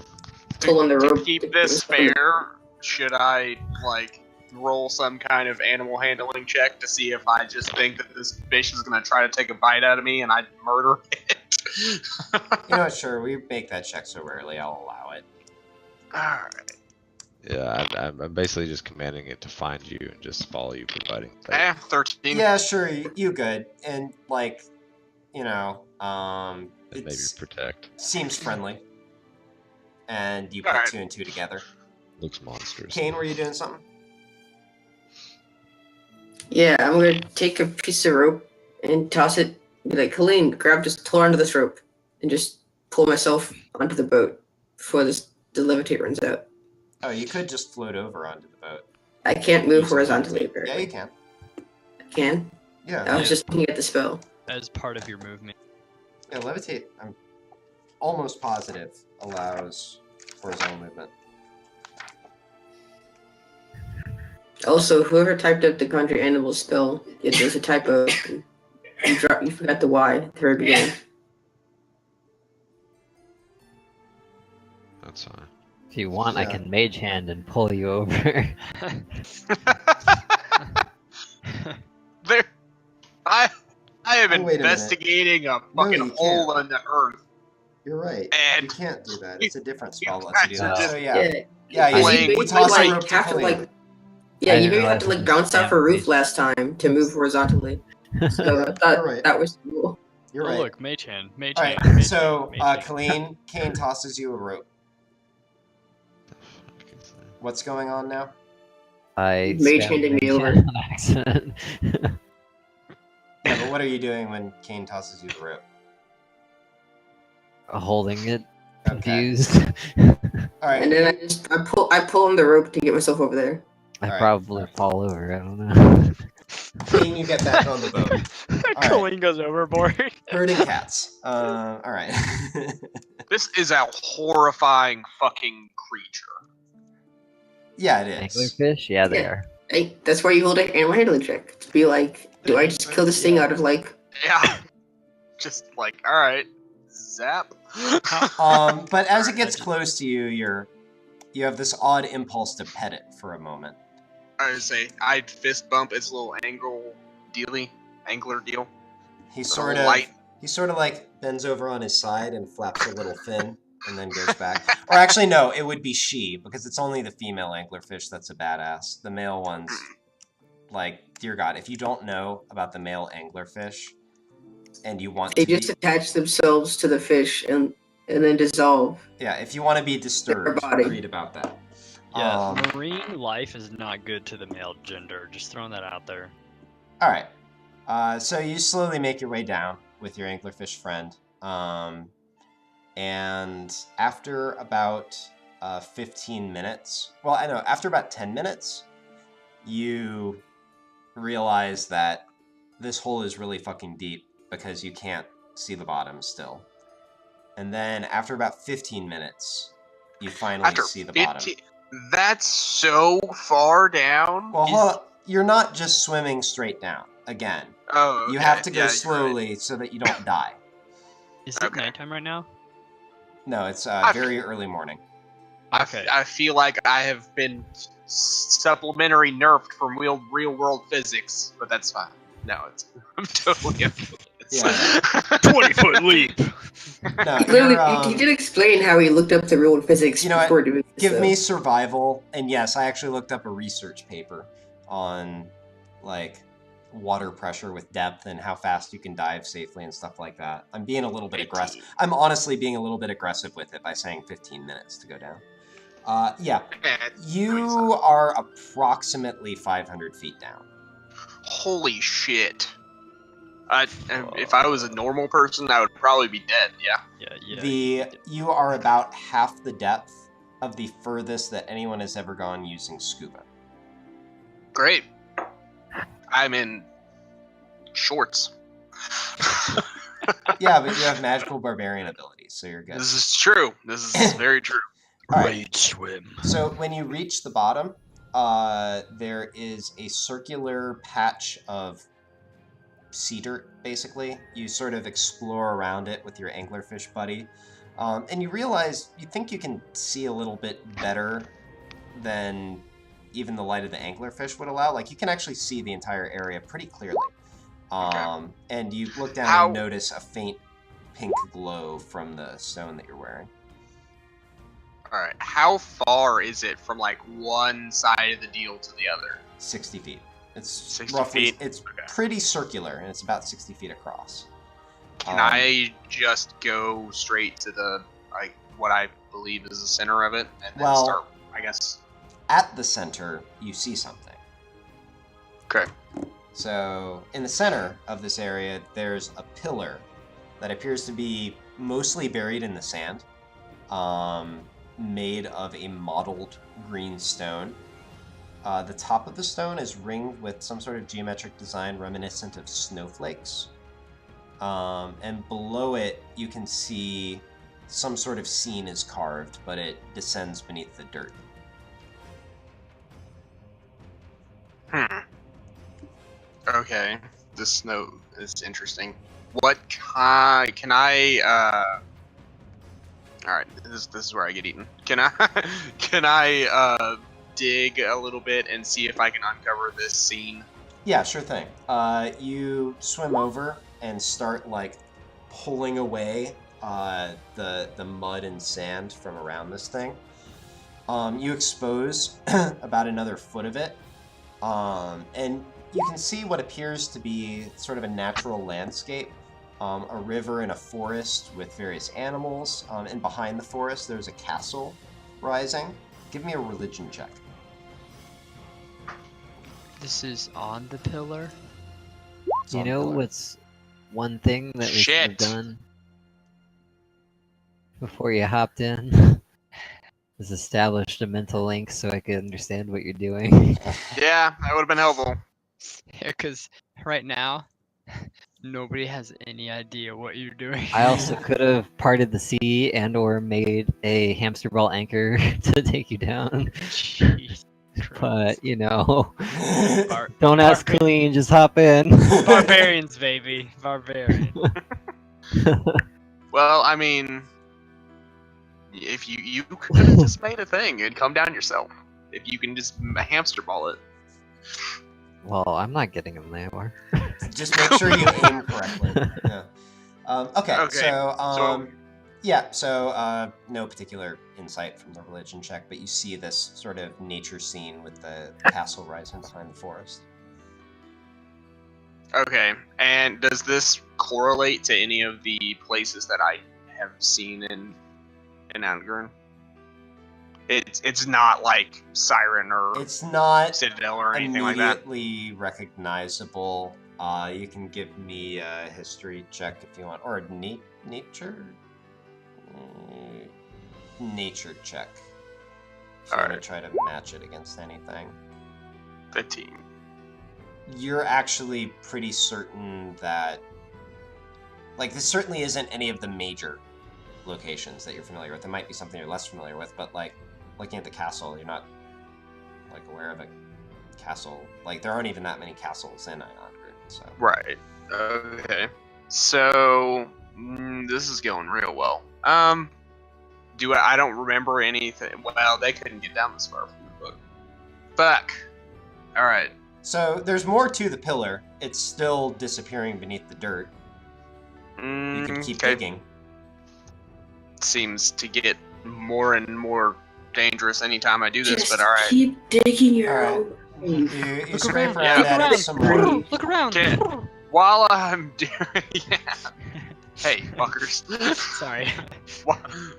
pull on the rope. To keep this fair, should I, like, roll some kind of animal handling check to see if I just think that this fish is going to try to take a bite out of me and I murder it? You know what, sure, we make that check so rarely, I'll allow it. Alright. Yeah, I'm basically just commanding it to find you and just follow you, providing. 13. Yeah, sure, you good. And, like, you know, And maybe it protect. seems friendly. And you put Alright. 2 and 2 together. Looks monstrous. Kane, were you doing something? Yeah, I'm gonna take a piece of rope and toss it. Be like, Colleen, just pull onto this rope and just pull myself onto the boat before the levitate runs out. Oh, you could just float over onto the boat. I can't move Use horizontally, levitate. apparently. Yeah, you can. I can? Yeah. I was just looking at the spell. As part of your movement. Yeah, levitate, I'm almost positive, allows horizontal movement. Also, whoever typed up the conjure animal spell, it was a typo. You forgot the Y at the very beginning. That's fine. If you want, I Yeah. can mage hand and pull you over. There, I am Oh, wait a minute. investigating a No, fucking you hole in the earth. You're right. And- you can't do that. It's a different You spell that lets you do guys that. are So just- yeah, Yeah, you, playing- you you toss like the rope to have to Colleen. like. Yeah, I you didn't maybe have to realize like it was bounce off a roof spam-based. last time to move horizontally. So I thought You're right. that was cool. You're Oh, right. look, mage hand. Mage All hand. right. mage So, hand, mage hand. Colleen, Kane tosses you a rope. What's going on now? I Mage spam handing me mage over. hand on accident. Yeah, but what are you doing when Kane tosses you the rope? Holding it, Okay. confused. All right. And then I pull on the rope to get myself over there. I Alright. probably fall over. I don't know. Kane, you get back on the boat. Colleen goes overboard. Herding cats. All right. This is a horrifying fucking creature. Yeah, it is. Anglerfish? Yeah, they Yeah. are. That's why you hold an animal handling check to be like, do I just kill this thing out of like? Yeah. Just like, alright. Zap. But as it gets close to you, you have this odd impulse to pet it for a moment. I would say I'd fist bump its little angler deal. He The sort little of light. he sort of like bends over on his side and flaps a little fin and then goes back. Or actually no, it would be she, because it's only the female anglerfish that's a badass. The male ones, like, dear God, if you don't know about the male anglerfish and you want They to just be, attach themselves to the fish and then dissolve. yeah, if you want to be disturbed, body. read about that. Yeah, marine life is not good to the male gender. Just throwing that out there. All right. So you slowly make your way down with your anglerfish friend. And after about 15 minutes, well, I know, after about 10 minutes, you realize that this hole is really fucking deep because you can't see the bottom still. And then after about 15 minutes, you finally After see the bottom. 15 That's so far down. Well, hold on. You're not just swimming straight down. Again, Oh, you okay. have to go Yeah, you're right. slowly so that you don't die. Is it Okay. nighttime right now? No, it's very early morning. Okay. I feel like I have been supplementary nerfed from real world physics, but that's fine. No, I'm totally okay with this. Yeah. 20-foot leap. No, He did explain how he looked up the real physics You know before what? doing this. Give me survival, and yes, I actually looked up a research paper on like water pressure with depth and how fast you can dive safely and stuff like that. I'm being a little bit aggressive. I'm honestly being a little bit aggressive with it by saying 15 minutes to go down. Yeah, you are approximately 500 feet down. Holy shit. If I was a normal person, I would probably be dead, yeah? You are about half the depth of the furthest that anyone has ever gone using scuba. Great. I'm in shorts. Yeah, but you have magical barbarian abilities, so you're good. This is true. This is very true. Great swim. So when you reach the bottom, there is a circular patch of sea dirt, basically. You sort of explore around it with your anglerfish buddy, and you realize you think you can see a little bit better than even the light of the anglerfish would allow. Like, you can actually see the entire area pretty clearly. And you look down and notice a faint pink glow from the stone that you're wearing. Alright, how far is it from, like, one side of the deal to the other? 60 feet. It's 60 roughly, feet? it's pretty circular, and it's about 60 feet across. Can I just go straight to the, like, what I believe is the center of it, and then start, I guess? At the center, you see something. Okay. So, in the center of this area, there's a pillar that appears to be mostly buried in the sand, made of a mottled green stone. The top of the stone is ringed with some sort of geometric design reminiscent of snowflakes. And below it, you can see some sort of scene is carved, but it descends beneath the dirt. Okay, this note is interesting. What can I? All right, this is where I get eaten. Can I dig a little bit and see if I can uncover this scene? Yeah, sure thing. You swim over and start like pulling away the mud and sand from around this thing. You expose about another foot of it, and you can see what appears to be sort of a natural landscape, a river and a forest with various animals, and behind the forest there's a castle rising. Give me a religion check. This is on the pillar? You know what's one thing that we should have done before you hopped in? Was established a mental link so I could understand what you're doing. Yeah, that would have been helpful. Yeah, because right now, nobody has any idea what you're doing. I also could have parted the sea and or made a hamster ball anchor to take you down. Jeez. But, you know, don't ask clean, just hop in. Barbarians, baby. Barbarian. Well, I mean, if you could have just made a thing and come down yourself. If you can just hamster ball it. Well, I'm not getting him there. Just make sure you aim correctly. Yeah. Okay, so yeah, so no particular insight from the religion check, but you see this sort of nature scene with the castle rising behind the forest. Okay, and does this correlate to any of the places that I have seen in Outgurn? It's not like Siren or it's not Citadel or anything like that. Immediately recognizable. You can give me a history check if you want, or a nature check. If you want to try to match it against anything. 15. You're actually pretty certain that, like, this certainly isn't any of the major locations that you're familiar with. It might be something you're less familiar with, but like looking at the castle, you're not like aware of a castle. Like, there aren't even that many castles in Outgurn, so. Right. Okay. So this is going real well. I don't remember anything. Well, they couldn't get down this far from the book. Fuck. All right. So there's more to the pillar. It's still disappearing beneath the dirt. You can keep digging. Seems to get more and more dangerous anytime I do this, but all right. Keep digging your own. You Look scrape around. around at it some more. Look around. While I'm doing, hey fuckers. Sorry.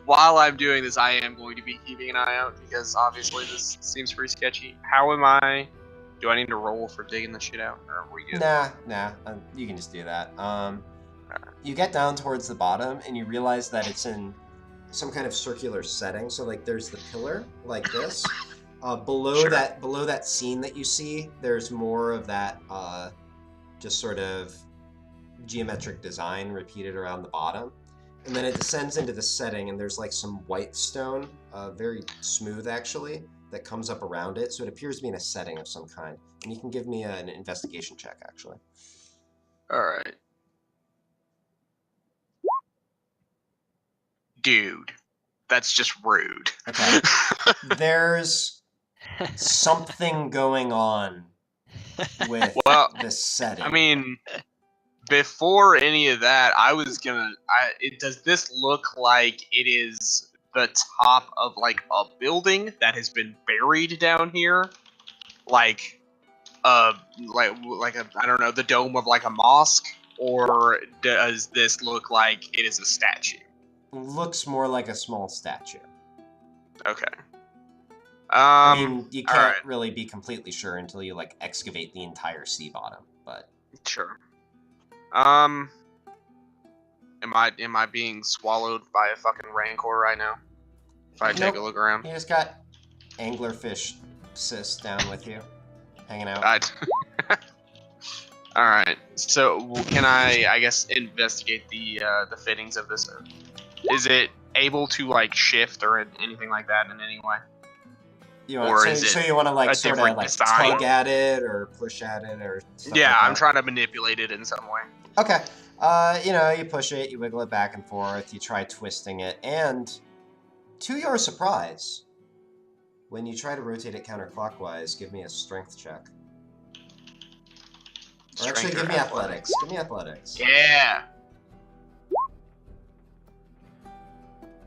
While I'm doing this, I am going to be keeping an eye out because obviously this seems pretty sketchy. How am I? Do I need to roll for digging the shit out, or are we good? Nah. You can just do that. You get down towards the bottom and you realize that it's in some kind of circular setting. So like there's the pillar like this. Below that scene that you see, there's more of that just sort of geometric design repeated around the bottom. And then it descends into the setting and there's like some white stone, very smooth actually, that comes up around it. So it appears to be in a setting of some kind. And you can give me an investigation check actually. Alright. Dude, that's just rude. Okay. There's something going on with this setting. I mean, before any of that, I was gonna. Does this look like it is the top of like a building that has been buried down here, like a I don't know, the dome of like a mosque, or does this look like it is a statue? Looks more like a small statue. Okay. I mean, you can't really be completely sure until you like excavate the entire sea bottom, but sure. Am I being swallowed by a fucking rancor right now? If I take a look around. You just got anglerfish sis down with you, hanging out. All right. So can I guess investigate the fittings of this? Is it able to like shift or anything like that in any way? You want, so you want to like sort of like tug at it or push at it or stuff like I'm that? trying to manipulate it in some way. Okay. You push it, you wiggle it back and forth, you try twisting it, and to your surprise, when you try to rotate it counterclockwise, give me a strength check. Or actually, give me athletics. Give me athletics. Yeah.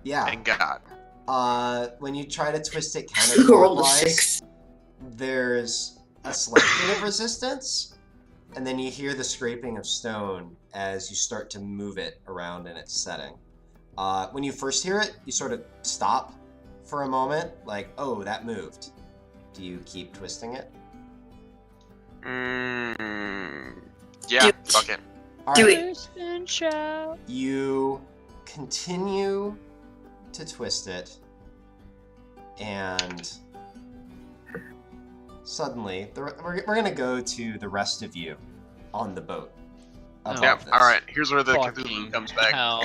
Yeah. Thank God. When you try to twist it counterclockwise, there's a slight bit of resistance, and then you hear the scraping of stone as you start to move it around in its setting. When you first hear it, you sort of stop for a moment, like, oh, that moved. Do you keep twisting it? Yeah, fuck it. Do it. You continue to twist it, and suddenly, we're going to go to the rest of you on the boat. Yeah, alright, here's where the Cthulhu comes back. Oh,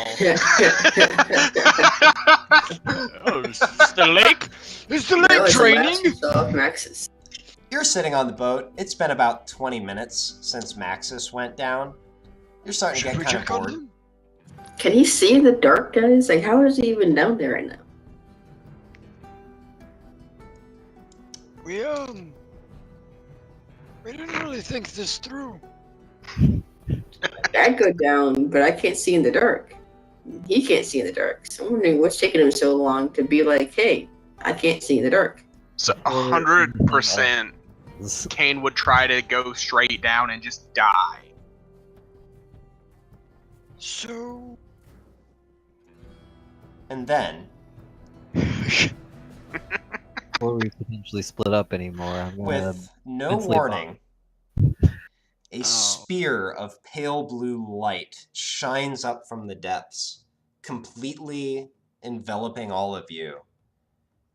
is this the lake? Is the lake draining? Maxis. You're sitting on the boat. It's been about 20 minutes since Maxis went down. You're starting to get kind of bored. Can he see in the dark, guys? Like, how is he even down there right now? We didn't really think this through. I'd go down, but I can't see in the dark. He can't see in the dark. So I'm wondering what's taking him so long to be like, hey, I can't see in the dark. So 100% Kane would try to go straight down and just die. So... And then... Before we potentially split up anymore, I'm gonna with no warning, a spear of pale blue light shines up from the depths, completely enveloping all of you,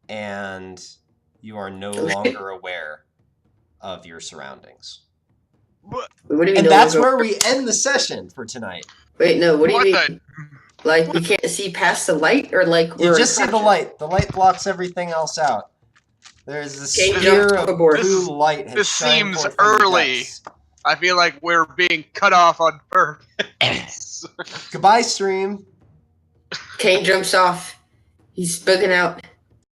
and you are no longer aware of your surroundings. And that's where we end the session for tonight. Wait, no, what do you mean? Like, we can't see past the light, or like you just see the light. The light blocks everything else out. There's this spear of blue light. This seems early. I feel like we're being cut off on purpose. Goodbye, stream. Kane jumps off. He's spoken out